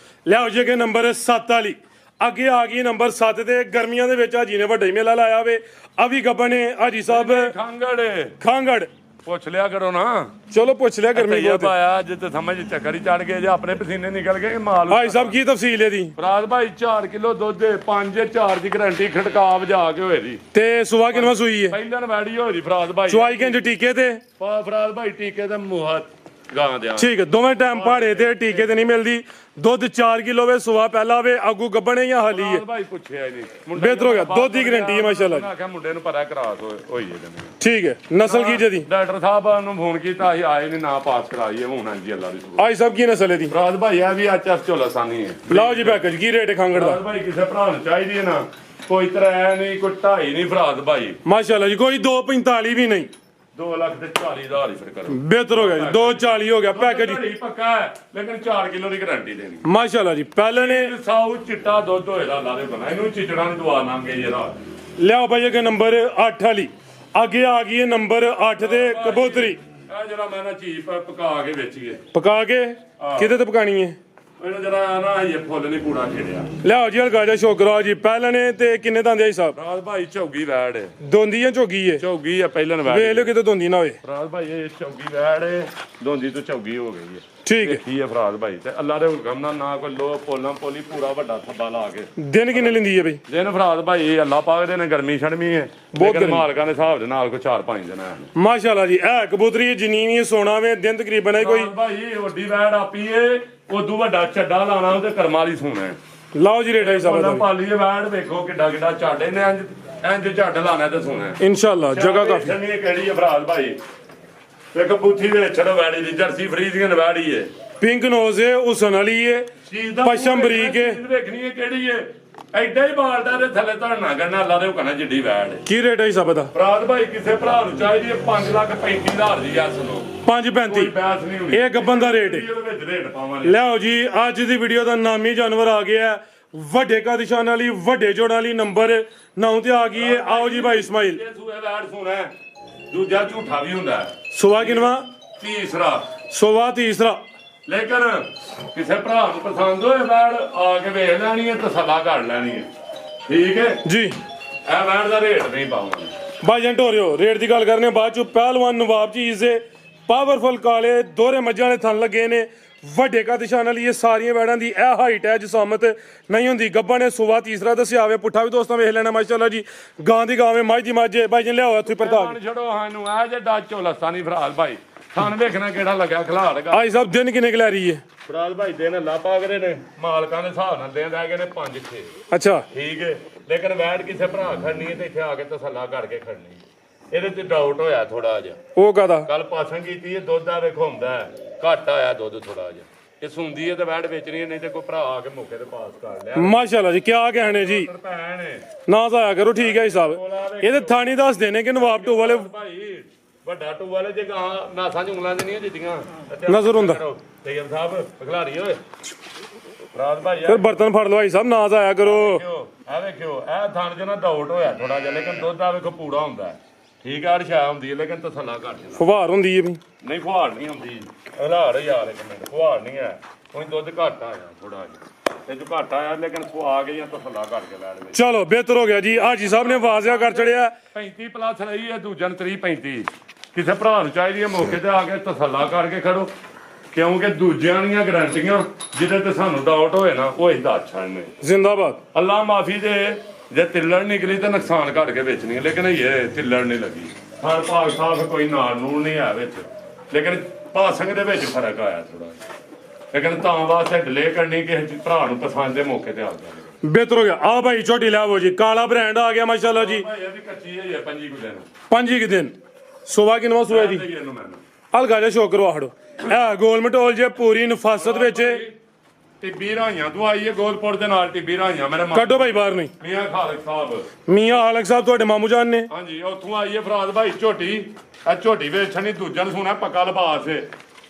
ਲਿਆਓ ਜੀ ਕਿ ਨੰਬਰ 7 ਵਾਲੀ ਅੱਗੇ ਆ ਗਈ ਨੰਬਰ 7 ਤੇ ਗਰਮੀਆਂ ਦੇ ਵਿੱਚ ਹਾਜੀ ਨੇ ਵੱਡਾ ਹੀ ਮੇਲਾ ਲਾਇਆ ਵੇ ਆ ਵੀ ਗੱਬਨ ਨੇ ਹਾਜੀ ਸਾਹਿਬ ਖਾਂਗੜ ਪੁੱਛ ਲਿਆ ਕਰੋ ਨਾ ਚਲੋ ਪੁੱਛ ਲਿਆ ਗਰਮੀ ਬਹੁਤ ਹੈ ਪਾਇਆ ਅੱਜ ਤੇ ਸਮਝ ਚੱਕਰ ਹੀ ਚੜ ਗਏ ਜੇ ਆਪਣੇ ਪਸੀਨੇ ਨਿਕਲ ਗਏ ਮਾਲ ਹਾਜੀ ਸਾਹਿਬ ਕੀ ਤਫਸੀਲ ਹੈ ਦੀ ਫਰਾਦ ਭਾਈ 4 ਕਿਲੋ ਦੁੱਧ 5-4 ਦੀ ਗਰੰਟੀ ਖੜਕਾ ਵਜਾ ਕੇ ਹੋਏ ਦੀ ਤੇ ਸੁਆ ਕਿਨਵਾ ਸੂਈ ਹੈ ਪਹਿਲਾਂ ਵੈੜੀ ਹੋਈ ਦੀ ਫਰਾਦ ਭਾਈ ਚੁਆਈ ਕਿੰਜ ਟੀਕੇ ਤੇ ਫਰਾਦ ਭਾਈ ਟੀਕੇ ਤੇ ਮੂਹਤ ਗਾਂ ਦਿਆਂ ਠੀਕ ਹੈ ਦੋਵੇਂ ਟਾਈਮ ਪਹਾੜੇ ਤੇ ਟੀਕੇ ਤੇ ਨਹੀਂ ਮਿਲਦੀ ਦੁੱਧ 4 ਕਿਲੋ ਵੇ ਸੁਆ ਪਹਿਲਾ ਵੇ ਆਗੂ ਗੱਬਣੇ ਜਾਂ ਹਾਲੀ ਹੈ ਭਾਈ ਪੁੱਛਿਆ ਹੀ ਨਹੀਂ ਬਿਹਤਰ ਹੋ ਗਿਆ ਦੁੱਧ ਦੀ ਗਰੰਟੀ ਹੈ ਮਾਸ਼ਾਅੱਲਾ ਮੈਂ ਆਖਿਆ ਮੁੰਡੇ ਨੂੰ ਪਤਾ ਕਰਾਸ ਹੋਈ ਹੈ ਠੀਕ ਹੈ ਨਸਲ ਕੀ ਜਦੀ ਡਾਕਟਰ ਸਾਹਿਬ ਨੂੰ ਫੋਨ ਕੀਤਾ ਅਸੀਂ ਆਏ ਨੇ ਨਾ ਪਾਸ ਕਰਾਈਏ ਹੁਣ ਹਾਂਜੀ ਅੱਲਾ ਦੀ ਆਈ ਸਭ ਕੀ ਨਸਲ ਹੈ ਦੀ ਫਰਾਦ ਭਾਈ ਆ ਵੀ ਐਚਐਫ ਝੋਲਸਾਨੀ ਹੈ ਲਓ ਜੀ ਪੈਕੇਜ ਕੀ ਰੇਟ ਹੈ ਖਾਂਗੜ ਦਾ ਫਰਾਦ ਭਾਈ ਕਿਸੇ ਭਰਾ ਨੂੰ ਚਾਹੀਦੀ ਹੈ ਨਾ ਕੋਈ ਤਰ੍ਹਾਂ ਨਹੀਂ ਕੋਈ 2.5 ਨਹੀਂ ਫਰਾਦ ਭਾਈ ਮਾਸ਼ਾਅੱਲਾ ਜੀ ਕੋਈ 2.45 ਵੀ ਨਹੀਂ 2,40,000 ਹੀ ਫਿਰ ਕਰੋ ਬਿਹਤਰ ਹੋ ਗਿਆ ਜੀ 2.40 ਹੋ ਗਿਆ ਪੈਕੇਜ ਪੱਕਾ ਹੈ ਲੇਕਿਨ 4 ਕਿਲੋ ਦੀ ਗਾਰੰਟੀ ਦੇਣੀ ਮਾਸ਼ਾਅੱਲਾ ਜੀ ਪਹਿਲੇ ਨੇ ਸਾਊ ਚਿੱਟਾ ਦੁੱਧ ਹੋਏਦਾ ਲਾ ਦੇ ਬਣਾ ਇਹਨੂੰ ਚਿਚੜਾਂ ਨੂੰ ਦਵਾ ਨਾਂਗੇ ਜਰਾ ਲਿਆਓ ਭਾਈ ਅੱਗੇ ਨੰਬਰ 8 ਵਾਲੀ ਅੱਗੇ ਆ ਗਈ ਹੈ ਨੰਬਰ 8 ਤੇ ਕਬੂਤਰੀ ਇਹ ਜਿਹੜਾ ਮੈਂ ਨਾ ਚੀਜ਼ ਪਕਾ ਕੇ ਵੇਚੀਏ ਪਕਾ ਕੇ ਕਿਤੇ ਤੇ ਪਕਾਣੀ ਹੈ ਇਹਨੂੰ ਜਰਾ ਨਾ ਇਹ ਫੁੱਲ ਨਹੀਂ ਕੂੜਾ ਛੇੜਿਆ ਲਿਆਓ ਜੀ ਹਲਕਾ ਸ਼ੋਕਰਾ ਜੀ ਪਹਿਲੇ ਨੇ ਤੇ ਕਿੰਨੇ ਦੰਦੇ ਆਈ ਸਾਹਿਬ ਰਾਜ ਭਾਈ ਝੋਗੀ ਵੈੜ ਹੈ ਦੋਂਦੀ ਜਾਂ ਝੋਗੀ ਹੈ ਝੋਗੀ ਆ ਪਹਿਲਾਂ ਵੈੜ ਵੇਖ ਲਿਓ ਕਿਤੇ ਦੋਂਦੀ ਨਾ ਹੋਵੇ ਰਾਜ ਭਾਈ ਇਹ ਝੋਗੀ ਵੈੜ ਹੈ ਦੋਂਦੀ ਤੋਂ ਝੋਗੀ ਹੋ ਗਈ ਹੈ ਠੀਕ ਹੈ ਕੀ ਹੈ ਫਰਾਦ ਭਾਈ ਤੇ ਅੱਲਾ ਦੇ ਹੁਕਮ ਨਾਲ ਨਾ ਕੋਈ ਲੋ ਪੋਲਾਂ ਪੋਲੀ ਪੂਰਾ ਵੱਡਾ ਥੱਬਾ ਲਾ ਕੇ ਦਿਨ ਕਿੰਨੇ ਲੈਂਦੀ ਹੈ ਬਈ ਦਿਨ ਫਰਾਦ ਭਾਈ ਇਹ ਅੱਲਾ ਪਾਕ ਦੇ ਨੇ ਗਰਮੀ ਛੜਮੀ ਹੈ ਬਹੁਤ ਮਾਲਕਾਂ ਦੇ ਹਿਸਾਬ ਦੇ ਨਾਲ ਕੋਈ 4-5 ਦਿਨ ਹੈ ਮਾਸ਼ਾਅੱਲਾ ਜੀ ਇਹ ਕਬੂਤਰੀ ਜਿੰਨੀ ਵੀ ਸੋਨਾ ਵੇ ਦਿਨ ਤਕਰੀਬਨ ਹੈ ਕੋਈ ਭਾਈ ਵੱਡੀ ਵੈੜ ਆਪੀ ਏ ਉਦੋਂ ਵੱਡਾ ਚੱਡਾ ਲਾਣਾ ਉਹਦੇ ਕਰਮਾਂ ਵਾਲੀ ਸੋਨਾ ਲਓ ਜੀ ਰੇਟ ਹੈ ਸਾਹਿਬ ਦਾ ਪਾਲੀ ਵੈੜ ਵੇਖੋ ਕਿੱਡਾ ਕਿੱਡਾ ਝਾੜੇ ਨੇ ਇੰਜ ਝੱਡ ਲਾਣਾ ਤੇ ਸੋਨਾ ਇਨਸ਼ਾਅੱਲਾ ਜਗ੍ਹਾ ਕਾਫੀ ਛੰਨੀ ਕਿਹੜੀ ਹੈ ਫਰਾਦ ਭਾਈ ਇੱਕ ਬੂਥੀ ਦੇ ਛੜ ਵੈੜੀ ਦੀ ਜਰਸੀ ਫਰੀਜ਼ੀਅਨ ਵੈੜੀ ਏ ਪਿੰਕ ਨੋਜ਼ ਹੈ ਹੁਸਨ ਵਾਲੀ ਹੈ ਪਸ਼ਮ ਬਰੀਕ ਹੈ ਵੇਖਣੀ ਹੈ ਕਿਹੜੀ ਏ ਐਡਾ ਹੀ ਬਾਲਦਾ ਤੇ ਥੱਲੇ ਧੜਨਾ ਕਰਨਾ ਅੱਲਾ ਦੇ ਹੁਕਮ ਨਾਲ ਜਿੱਡੀ ਵੈੜ ਏ ਕੀ ਰੇਟ ਹੈ ਸਾਹਿਬ ਦਾ ਫਰਾਦ ਭਾਈ ਕਿਸੇ ਭਰਾ ਨੂੰ ਚਾਹੀਦੀ ਹੈ 5,35,000 ਦੀ ਆ ਸੁਣੋ 5.35 ਬੈਸ ਨਹੀਂ ਹੋਣੀ ਇਹ ਗੱਬਨ ਦਾ ਰੇਟ ਹੈ ਇਹਦੇ ਵਿੱਚ ਰੇਟ ਪਾਵਾਂਗੇ ਲਿਆਓ ਜੀ ਅੱਜ ਦੀ ਵੀਡੀਓ ਦਾ ਨਾਮੀ ਜਾਨਵਰ ਆ ਗਿਆ ਵੱਡੇ ਕਾਦਿਸ਼ਾਨ ਵਾਲੀ ਵੱਡੇ ਜੋੜਾਂ ਵਾਲੀ ਨੰਬਰ 9 ਤੇ ਆ ਗਈ ਹੈ ਆਓ ਜੀ ਭਾਈ ਇਸਮਾਈਲ ਇਹ ਸੂਏ ਵੈੜ ਸੋਨਾ ਦੂਜਾ ਝੂਠਾ ਵੀ ਹੁੰਦਾ ਸੁਆ ਕਿਨਵਾ ਤੀਸਰਾ ਸੁਆ ਤੀਸਰਾ ਲੇਕਿਨ ਕਿਸੇ ਭਰਾ ਨੂੰ ਪਸੰਦ ਹੋਏ ਵੈੜ ਆ ਕੇ ਵੇਖ ਲੈਣੀ ਹੈ ਤਸੱਲਾ ਕਰ ਲੈਣੀ ਹੈ ਠੀਕ ਹੈ ਜੀ ਇਹ ਵੈੜ ਦਾ ਰੇਟ ਨਹੀਂ ਪਾਉਂਗਾ ਭਾਈਜਾਨ ਢੋਰਿਓ ਰੇਟ ਦੀ ਗੱਲ ਕਰਨੇ ਬਾਅਦ ਚ ਪਹਿਲਵਾਨ ਨਵਾਬ ਚੀਜ਼ ਦੇ ਪਾਵਰਫੁਲ ਕਾਲੇ ਦੋਹਰੇ ਮੱਝਾਂ ਦੇ ਥਣ ਲੱਗੇ ਨੇ ਵੱਡੇ ਕਦਸ਼ਾਨ ਵਾਲੀ ਇਹ ਸਾਰੀਆਂ ਵੈੜਾਂ ਦੀ ਇਹ ਹਾਈਟ ਹੈ ਜਸਾਮਤ ਨਹੀਂ ਹੁੰਦੀ। ਗੱਬਾਂ ਨੇ ਸੁਬਾ ਤੀਸਰਾ ਦੱਸਿਆ ਹੋਵੇ, ਪੁੱਠਾ ਵੀ ਦੋਸਤਾਂ ਵੇਖ ਲੈਣਾ ਮਾਸ਼ਾਅੱਲਾ ਜੀ। ਗਾਂ ਦੀ ਗਾਵੇਂ, ਮੱਝ ਦੀ ਮੱਝ, ਭਾਈ ਜੀ ਲਿਆਓ ਇੱਥੇ ਪ੍ਰਤਾਪ ਪਾਣੀ ਛੱਡੋ ਸਾਨੂੰ ਆ ਜੇ ਡਾਚ ਝੋਲਸਤਾਨੀ ਫਰਾਲ ਭਾਈ ਸਾਨੂੰ ਵੇਖਣਾ ਕਿਹੜਾ ਲੱਗਾ ਖਿਲਾੜਗਾ। ਆਈ ਸਾਹਿਬ ਦਿਨ ਕਿੰਨੇ ਕੁ ਲੈ ਰਹੀ ਹੈ? ਫਰਾਲ ਭਾਈ ਦੇ ਨੇ ਲਾਪਾ ਕਰੇ ਨੇ ਮਾਲਕਾਂ ਦੇ ਹਿਸਾਬ ਨਾਲ ਦੇਣ ਰਹਿ ਗਏ ਨੇ 5-6 ਅੱਛਾ ਠੀਕ ਹੈ, ਲੇਕਿਨ ਵੈਟ ਕਿਸੇ ਭਰਾ ਖੜਨੀ ਹੈ ਤੇ ਇੱਥੇ ਆ ਕੇ ਤਸੱਲਾ ਕਰਕੇ ਖੜਨੀ। ਇਹਦੇ ਤੇ ਡਾਊਟ ਹੋਇਆ ਥੋੜਾ ਜਿਹਾ, ਉਹ ਕਾਦਾ? ਕੱਲ ਪਾਸਨ ਕੀਤੀ ਹੈ, ਦੁੱਧ ਆ ਵੇਖੋ ਹੁੰਦਾ ਘੱਟ ਆਇਆ ਦੁੱਧ ਥੋੜਾ ਜਿਹਾ। ਇਹ ਸੁੰਦੀ ਹੈ ਤੇ ਵੈਟ ਵੇਚਣੀ ਹੈ, ਨਹੀਂ ਤੇ ਕੋਈ ਭਰਾ ਆ ਕੇ ਮੌਕੇ ਤੇ ਪਾਸ ਕਰ ਲਿਆ। ਮਾਸ਼ਾਅੱਲਾ ਜੀ ਕਿਆ ਕਹਿਣੇ ਜੀ, ਭੈਣ ਨਾ ਜਾਇਆ ਕਰੋ ਠੀਕ ਹੈ ਜੀ ਸਾਹਿਬ। ਇਹਦੇ ਥਾਣੀ ਦੱਸ ਦੇਣੇ ਕਿ ਨਵਾਬ ਟੂ ਵਾਲੇ ਭਾਈ ਵੱਡਾ ਟੂ ਵਾਲੇ ਜੇ ਗਾਂ ਨਾਸਾਂ ਚ ਉਂਗਲਾਂ ਨਹੀਂ ਜਿੱਦੀਆਂ ਨਜ਼ਰ ਹੁੰਦਾ। ਸੈਯਦ ਸਾਹਿਬ ਖਿਲਾੜੀ ਓਏ ਰਾਤ ਭਾਈ ਫਿਰ ਬਰਤਨ ਫੜ ਲਓ ਭਾਈ ਸਾਹਿਬ, ਨਾ ਜਾਇਆ ਕਰੋ। ਆ ਵੇਖਿਓ ਇਹ ਥਣ ਚ ਨਾ ਡਾਊਟ ਹੋਇਆ ਥੋੜਾ ਜਿਹਾ, ਲੇਕਿਨ ਦੁੱਧ ਆ ਵੇਖੋ ਪੂਰਾ ਹੁੰਦਾ ਠੀਕ ਆ, ਰਸ਼ਾ ਹੁੰਦੀ ਹੈ ਲੇਕਿਨ ਤਸੱਲਾ ਘੱਟ ਜਾਂਦਾ। ਫੁਹਾਰ ਹੁੰਦੀ ਹੈ ਵੀ ਨਹੀਂ ਫੁਹਾਰ ਨਹੀਂ ਹੁੰਦੀ, ਹਲਾਰ ਯਾਰ ਇੱਕ ਮਿੰਟ, ਫੁਹਾਰ ਨਹੀਂ ਹੈ ਕੋਈ, ਦੁੱਧ ਘੱਟ ਆਇਆ ਥੋੜਾ ਜਿਹਾ, ਇਹ ਜੋ ਘੱਟ ਆਇਆ ਲੇਕਿਨ ਸੁਆ ਕੇ ਜਾਂ ਤਸੱਲਾ ਕਰਕੇ ਲੈ ਲਵੇ। ਚਲੋ ਬਿਹਤਰ ਹੋ ਗਿਆ ਜੀ। ਹਾਜੀ ਸਾਹਿਬ ਨੇ ਵਾਜ਼ਿਆ ਕਰ ਚੜਿਆ 35 ਪਲੱਸ ਰਹੀ ਹੈ, ਦੂਜਾ 35 ਕਿਸੇ ਭਰਾ ਨੂੰ ਚਾਹੀਦੀ ਹੈ ਮੌਕੇ ਤੇ ਆ ਕੇ ਤਸੱਲਾ ਕਰਕੇ ਖੜੋ, ਕਿਉਂਕਿ ਦੂਜਿਆਂ ਦੀਆਂ ਗਰੰਟੀਆਂ ਜਿਹਦੇ ਤੇ ਸਾਨੂੰ ਡਾਊਟ ਹੋਏ ਨਾ ਉਹ ਅਸੀਂ ਦੱਸ ਛੱਡਨੇ। ਜ਼ਿੰਦਾਬਾਦ। ਅੱਲਾ ਮਾਫੀ ਦੇ, ਜੇ ਤਿੱਲੜ ਨਿਕਲੀ ਤਾਂ ਨੁਕਸਾਨ ਘੱਟ ਕੇ ਵੇਚਣੀ ਹੈ, ਲੇਕਿਨ ਇਹ ਤਿੱਲੜ ਨਹੀਂ ਲੱਗੀ। ਹਰ ਭਾਗ ਸਾਹਿਬ ਕੋਈ ਨਾਲ ਨੂਰ ਨਹੀਂ ਆ ਵਿੱਚ, ਲੇਕਿਨ ਭਾਸੰਗ ਦੇ ਵਿੱਚ ਫਰਕ ਆਇਆ ਥੋੜਾ, ਲੇਕਿਨ ਤਾਂ ਵਾਸਤੇ ਡਿਲੇ ਕਰਨੀ ਕਿਸੇ ਭਰਾ ਨੂੰ ਪਸੰਦ ਦੇ ਮੌਕੇ ਤੇ ਆ ਜਾਵੇ। ਬਿਹਤਰ ਹੋ ਗਿਆ। ਆ ਭਾਈ ਛੋਟੀ ਲਾਵੋ ਜੀ, ਕਾਲਾ ਬ੍ਰਾਂਡ ਆ ਗਿਆ ਮਾਸ਼ਾਅੱਲਾ ਜੀ। ਭਾਈ ਇਹ ਵੀ ਕੱਚੀ ਹੈ 5 ਕੁ ਦਿਨ, 5 ਕੁ ਦਿਨ ਸੁਬਾ ਕਿਨਵਾ ਸੂਆ ਜੀ। ਇਹਨੂੰ ਮੈਨੂੰ ਹਲਕਾ ਜਿਹਾ ਸ਼ੋਕ ਕਰਵਾ ਹੜੋ। ਇਹ ਗੋਲ ਮਟੋਲ ਜੇ ਪੂਰੀ ਨਫਾਸਤ ਵਿੱਚ ਟਿੱਬੀ ਰਾਈਆਂ ਦਵਾਈ ਹੈ ਗੋਲਪੁਰ ਦੇ ਨਾਲ, ਟਿੱਬੀ ਰਾਈਆਂ ਮੇਰੇ ਕੱਢੋ ਭਾਈ ਬਾਹਰ ਨਹੀਂ। ਮੀਆਂ ਖਾਲਕ ਸਾਹਿਬ, ਮੀਆਂ ਆਲਕ ਸਾਹਿਬ ਤੁਹਾਡੇ ਮਾਮੂ ਜਾਨ ਨੇ। ਹਾਂਜੀ ਉੱਥੋਂ ਆਈ ਹੈ ਫਰਾਦ ਭਾਈ ਝੋਟੀ। ਇਹ ਝੋਟੀ ਵੇਚਣੀ ਦੂਜਾ ਨੂੰ ਸੁਣਾ ਪੱਕਾ ਲਿਬਾਸ ਹੈ,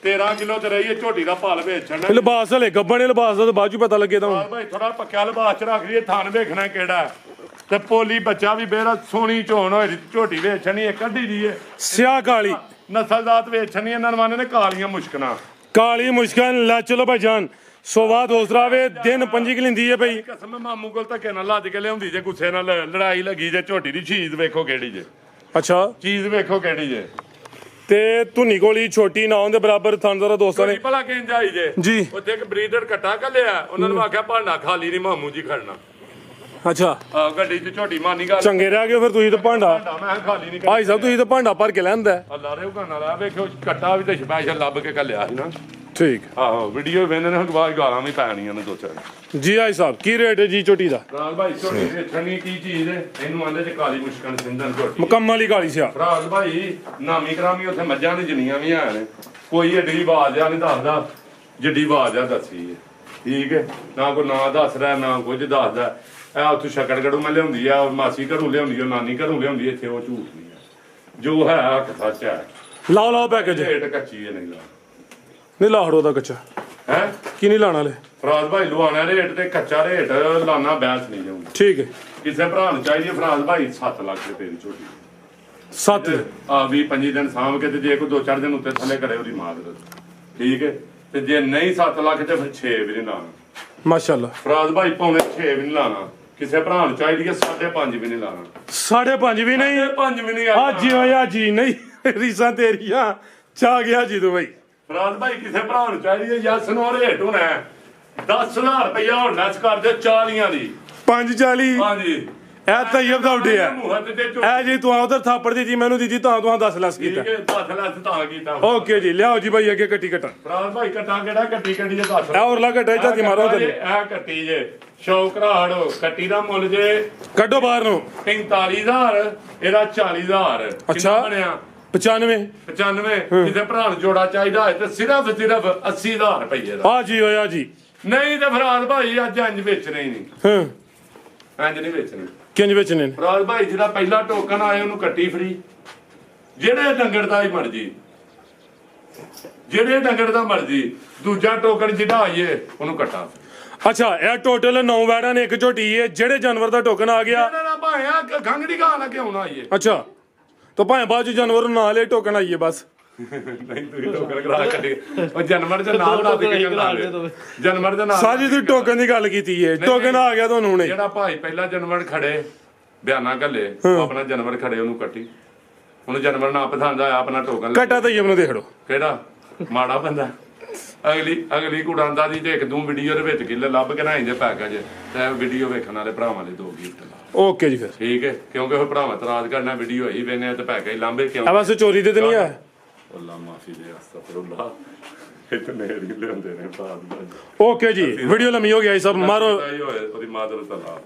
13 ਕਿਲੋ ਤੇ ਰਹੀ ਹੈ ਝੋਟੀ ਦਾ ਭਾਲ ਵੇਚਣਾ। ਲਿਬਾਸ ਹਲੇ ਗੱਬਣ ਨੇ ਲਿਬਾਸ ਦਾ ਤਾਂ ਬਾਅਦ ਚ ਪਤਾ ਲੱਗੇ ਤਾਂ ਫਰਾਦ ਭਾਈ ਥੋੜਾ ਪੱਕਾ ਲਿਬਾਸ ਚ ਰੱਖ ਲਈਏ, ਥਣ ਵੇਖਣਾ ਕਿਹੜਾ ਹੈ। ਤੇ ਪੋਲੀ ਬੱਚਾ ਵੀ ਬੇਰਾ ਸੋਹਣੀ ਝੋਣ ਹੋਈ, ਝੋਟੀ ਵੇਚਣੀ ਹੈ ਕੱਢੀ ਦੀ ਹੈ, ਸਿਆਹ ਕਾਲੀ ਨਸਲਦਾਤ ਵੇਚਣੀ ਇਹਨਾਂ ਨਵਾਨੇ ਨੇ ਕਾਲੀਆਂ ਮੁਸ਼ਕਲਾਂ। ਕਾਲੀ ਮੁਸ਼ਕਲ ਲੈ ਚਲੋ ਭਾਈ ਜਾਨ ਸੋਵਾ ਦੋਸਰਾ ਵੇ ਦਿਨ 5 ਕਿ ਲਿੰਦੀ ਹੈ ਭਾਈ। ਕਸਮ ਮਾਮੂ ਕੋਲ ਧੱਕੇ ਨਾਲ ਲੱਜ ਕੇ ਲਿਆਉਂਦੀ ਜੇ, ਗੁੱਸੇ ਨਾਲ ਲੜਾਈ ਲੱਗੀ ਜੇ, ਝੋਟੀ ਦੀ ਚੀਜ਼ ਵੇਖੋ ਕਿਹੜੀ ਜੇ, ਅੱਛਾ ਚੀਜ਼ ਵੇਖੋ ਕਿਹੜੀ ਜੇ। ਤੇ ਧੁਨੀ ਕੋਲੀ ਛੋਟੀ ਨਾ ਉਹਦੇ ਬਰਾਬਰ ਥਾਨਦਾਰਾ ਦੋਸਤਾਂ ਨੇ ਭਲਾ ਕਿੰਜ ਆਈ ਜੇ ਜੀ। ਉੱਥੇ ਇੱਕ ਬਰੀਡਰ ਕੱਟਾ ਕੱਲਿਆ, ਉਹਨਾਂ ਨੂੰ ਆਖਿਆ ਭਾਂਡਾ ਖਾਲੀ ਨਹੀਂ ਮਾਮੂ ਜੀ ਖੜਨਾ। ਅੱਛਾ ਆ ਗੱਡੀ 'ਚ ਝੋਟੀ ਮਾਨੀ ਗੱਲ ਚੰਗੇ ਰਹਿ ਗਏ ਫਿਰ ਤੁਸੀਂ ਤਾਂ ਭਾਂਡਾ ਭਾਂਡਾ ਮੈਂ ਕਿਹਾ ਖਾਲੀ ਨਹੀਂ ਭਾਈ ਸਾਹਿਬ ਤੁਸੀਂ ਤਾਂ ਭਾਂਡਾ ਭਰ ਕੇ ਲੈਂਦਾ। ਅੱਲਾ ਰੇ ਗਾਣਾ ਲਾ ਵੇਖੋ ਕੱਟਾ ਵੀ ਤੇ ਸਪੈਸ਼ਲ ਲੱਭ ਕੇ ਕੱਲਿਆ ਸੀ ਨਾ। ਠੀਕ ਆਹੋ ਵੀਡੀਓ ਵੇਖਦੇ ਨੇ ਬਾਅਦ ਗਾਲਾਂ ਵੀ ਪੈਣੀਆਂ ਨੇ 2-4। ਜੀ ਭਾਈ ਸਾਹਿਬ ਕੀ ਰੇਟ ਹੈ ਜੀ ਝੋਟੀ ਦਾ? ਰਾਜ ਭਾਈ ਝੋਟੀ ਵੇਚਣੀ ਕੀ ਚੀਜ਼ ਹੈ, ਇਹਨੂੰ ਆਂਦੇ ਚ ਕਾਲੀ ਮੁਸ਼ਕਲ ਸਿੰਧਨ ਝੋਟੀ। ਮੁਕੰਮਲ ਹੀ ਕਾਲੀ ਸਿਆ। ਰਾਜ ਭਾਈ ਨਾਮੀ ਕਰਾਮੀ ਉੱਥੇ ਮੱਝਾਂ ਦੀ ਜਨੀਆਂ ਵੀ ਆਏ ਨੇ, ਕੋਈ ਏਡੀ ਆਵਾਜ਼ ਆ ਨਹੀਂ ਦੱਸਦਾ ਜਿੱਡੀ ਆਵਾਜ਼ ਆ ਦੱਸੀ ਹੈ ਠੀਕ ਹੈ, ਨਾ ਕੋਈ ਨਾਂ ਦੱਸ ਰਿਹਾ ਨਾ ਕੁਝ ਦੱਸਦਾ। ਇਹ ਉੱਥੋਂ ਸ਼ਕੜ ਘੜੂ ਮੈਂ ਲਿਆਉਂਦੀ ਆ, ਮਾਸੀ ਘਰੋਂ ਲਿਆਉਂਦੀ ਆ, ਨਾਨੀ ਘਰੋਂ ਲਿਆਉਂਦੀ, ਇੱਥੇ ਉਹ ਝੂਠ ਨਹੀਂ ਹੈ, ਜੋ ਹੈ ਹੱਕ ਸੱਚ ਹੈ। ਲਾਓ ਲਾਓ ਪੈਕੇਜ ਰੇਟ ਕੱਚੀ ਹੈ ਨਹੀਂ ਲਾ ਨਹੀਂ ਲਾਹੜੋ ਦਾ ਕੱਚਾ ਹੈ ਕੀ ਨਹੀਂ ਲਾਣਾ ਲੈ। ਫਰਾਜ਼ ਭਾਈ ਲੁਹਾਣਾ ਰੇਟ ਤੇ ਕੱਚਾ ਰੇਟ ਲਾਣਾ ਬੈਂਸ ਨਹੀਂ ਜਾਊਗੀ। ਠੀਕ ਹੈ ਕਿਸੇ ਭਰਾ ਨੂੰ ਚਾਹੀਦੀ ਹੈ ਫਰਾਜ਼ ਭਾਈ 7 ਲੱਖ ਰੁਪਏ ਦੀ ਝੋਟੀ 7 ਆ 20-25 ਦਿਨ ਸਾਂਭ ਕੇ, ਤੇ ਜੇ ਕੋਈ 2-4 ਦਿਨ ਉੱਤੇ ਥੱਲੇ ਕਰੇ ਉਹਦੀ ਮਾਦਰਤ ਠੀਕ ਹੈ, ਤੇ ਜੇ ਨਹੀਂ 7 ਲੱਖ ਤੇ ਫਿਰ 6 ਵੀ ਨਹੀਂ ਲਾਣਾ। ਮਾਸ਼ਾਅੱਲਾ ਫਰਾਜ਼ ਭਾਈ ਪੌਣੇ 6 ਵੀ ਨਹੀਂ ਲਾਣਾ, ਕਿਸੇ ਭਰਾ ਨੂੰ ਚਾਹੀਦੀ ਹੈ 5.5 ਵੀ ਨਹੀਂ ਲਾਣਾ। 5.5 ਵੀ ਨਹੀਂ 5 ਵੀ ਨਹੀਂ ਹਾਜੀ ਹੋਇਆ ਜੀ ਨਹੀਂ ਰੀਸਾਂ ਤੇਰੀਆਂ ਚਾ ਗਿਆ ਜੀ ਤੂੰ ਭਾਈ। ਫਰਾਜ਼ ਭਾਈ ਕਿਸੇ ਭਰਾ ਨੂੰ ਚਾਹੀਦੀ ਹੈ ਯਸ ਨੋ ਰੇਟ ਹੋਣਾ 10,000 ਰੁਪਇਆ ਹੁਣ ਲੈਸ ਕਰ ਦਿਓ 40 ਦੀ 540 ਹਾਂਜੀ। ਇਹ ਤੈਯਬ ਦਾ ਉੱਡੇ ਆ ਮੂੰਹਾਂ ਤੇ ਝੋਟੀ ਇਹ ਜੀ ਤੂੰ ਉਧਰ ਥਾਪੜ ਦੀ ਜੀ ਮੈਨੂੰ ਦੀ ਜੀ ਤਾਂ 10 ਲੈਸ ਕੀਤਾ। ਠੀਕ ਹੈ 10 ਲੈਸ ਤਾਂ ਕੀਤਾ। ਓਕੇ ਜੀ ਲਿਆਓ ਜੀ ਭਾਈ ਅੱਗੇ ਕੱਟੀ ਕੱਟਾ। ਫਰਾਜ਼ ਭਾਈ ਕੱਟਾ ਕਿਹੜਾ ਕੱਟੀ ਕੱਟੀ ਜੇ ਦੱਸ ਇਹ ਔਰਲਾ ਕੱਟਾ ਝਾਤੀ ਮਾਰੋ ਤੇ ਇਹ ਕੱਟੀ ਜੇ ਸ਼ੌਕ ਰਾੜ ਕੱਟੀ ਦਾ ਮੁੱਲ ਜੇ ਕੱਢੋ ਬਾਹਰ ਨੂੰ 45,000 ਇਹਦਾ 40,000 ਅੱਛਾ। ਬਣਿਆ 95 95। ਕਿਸੇ ਭਰਾ ਨੂੰ ਜੋੜਾ ਚਾਹੀਦਾ ਹੈ ਤੇ ਸਿਰਫ 80,000 ਰੁਪਏ ਦਾ। ਆ ਜੀ ਹੋਇਆ ਜੀ ਨਹੀਂ ਤੇ ਫਰਾਜ਼ ਭਾਈ ਅੱਜ ਇੰਜ ਵੇਚਣੇ ਹੀ ਨਹੀਂ, ਹਾਂ ਇੰਜ ਨਹੀਂ ਵੇਚਣੇ। ਕਿੰਜ ਵੇਚਣੇ ਨੇ? ਫਰਾਜ਼ ਭਾਈ ਜਿਹੜਾ ਪਹਿਲਾ ਟੋਕਨ ਆਏ ਉਹਨੂੰ ਕੱਟੀ ਫਰੀ, ਜਿਹੜੇ ਡੰਗਰ ਦਾ ਹੀ ਮਰਜੀ, ਜਿਹੜੇ ਡੰਗਰ ਦਾ ਮਰਜੀ। ਦੂਜਾ ਟੋਕਨ ਜਿਹੜਾ ਆਈਏ ਉਹਨੂੰ ਕੱਟਾ। ਅੱਛਾ ਇਹ ਟੋਟਲ 9 ਵੈੜਾਂ ਨੇ ਇੱਕ ਝੋਟੀ ਹੈ, ਜਿਹੜੇ ਜਾਨਵਰ ਦਾ ਟੋਕਨ ਆ ਗਿਆ ਇਹਨਾਂ ਦਾ ਭਾਇਆ ਖੰਗੜੀ ਗਾਂ ਨਾ ਕਿਉਂ ਨਾ ਆਈਏ। ਅੱਛਾ ਤਾਂ ਭਾਵੇਂ ਬਾਅਦ ਚ ਜਾਨਵਰ ਨੂੰ ਨਾਲ ਹੀ ਟੋਕਨ ਆਈਏ ਬਸ। ਨਹੀਂ ਤੁਸੀਂ ਟੋਕਨ ਕਰਾ ਕੱਢੇ ਉਹ ਜਾਨਵਰ ਦੇ ਨਾਲ ਨਾ ਦੇ ਜਾਨਵਰ ਦੇ ਨਾਲ ਸਾਜੀ ਤੁਸੀਂ ਟੋਕਨ ਦੀ ਗੱਲ ਕੀਤੀ ਹੈ, ਟੋਕਨ ਆ ਗਿਆ ਤੁਹਾਨੂੰ ਹੁਣੇ। ਜਿਹੜਾ ਭਾਈ ਪਹਿਲਾ ਜਾਨਵਰ ਖੜੇ ਬਿਆਨਾ ਘੱਲੇ ਉਹ ਆਪਣਾ ਜਾਨਵਰ ਖੜੇ ਉਹਨੂੰ ਕੱਟੀ, ਉਹਨੂੰ ਜਾਨਵਰ ਨਾ ਪਸੰਦ ਆਇਆ ਆਪਣਾ ਟੋਕਨ ਕੱਟਾ ਤੈਯਬ ਨੂੰ ਦੇਖ ਲਓ ਕਿਹੜਾ ਮਾੜਾ ਬੰਦਾ ਅਗਲੀ ਕੁੜਾਂਦਾ ਦੀ ਤੇ ਇੱਕ ਦੂੰ ਵੀਡੀਓ ਦੇ ਵਿੱਚ ਕਿੱਲੇ ਲੱਭ ਕੇ ਨਾ ਦੇ ਪੈਕੇਜ ਤੇ ਵੀਡੀਓ ਵੇਖਣ ਵਾਲੇ ਭਰਾਵਾਂ ਲਈ 2 ਗਿਫਟ ਓਕੇ ਜੀ ਫਿਰ ਠੀਕ ਹੈ ਕਿਉਂਕਿ ਉਹ ਭਰਾਵਾਂ ਤਰਾਜ ਕਰਨਾ ਵੀਡੀਓ ਹੀ ਵੇਨੇ ਤੇ ਪੈਕੇਜ ਲਾਂਬੇ ਕਿਉਂ ਆ ਬਸ ਚੋਰੀ ਤੇ ਨਹੀਂ ਆ ਅੱਲਾ ਮਾਫੀ ਦੇ ਅਸਤਗਫਿਰullah ਇਤਨੇ ਲਿਆਉਂਦੇ ਨੇ ਭਰਾ ਓਕੇ ਜੀ ਵੀਡੀਓ ਲੰਮੀ ਹੋ ਗਈ ਸਭ ਮਾਰੋ ਉਹਦੀ ਮਾਦਰ ਤਲਾ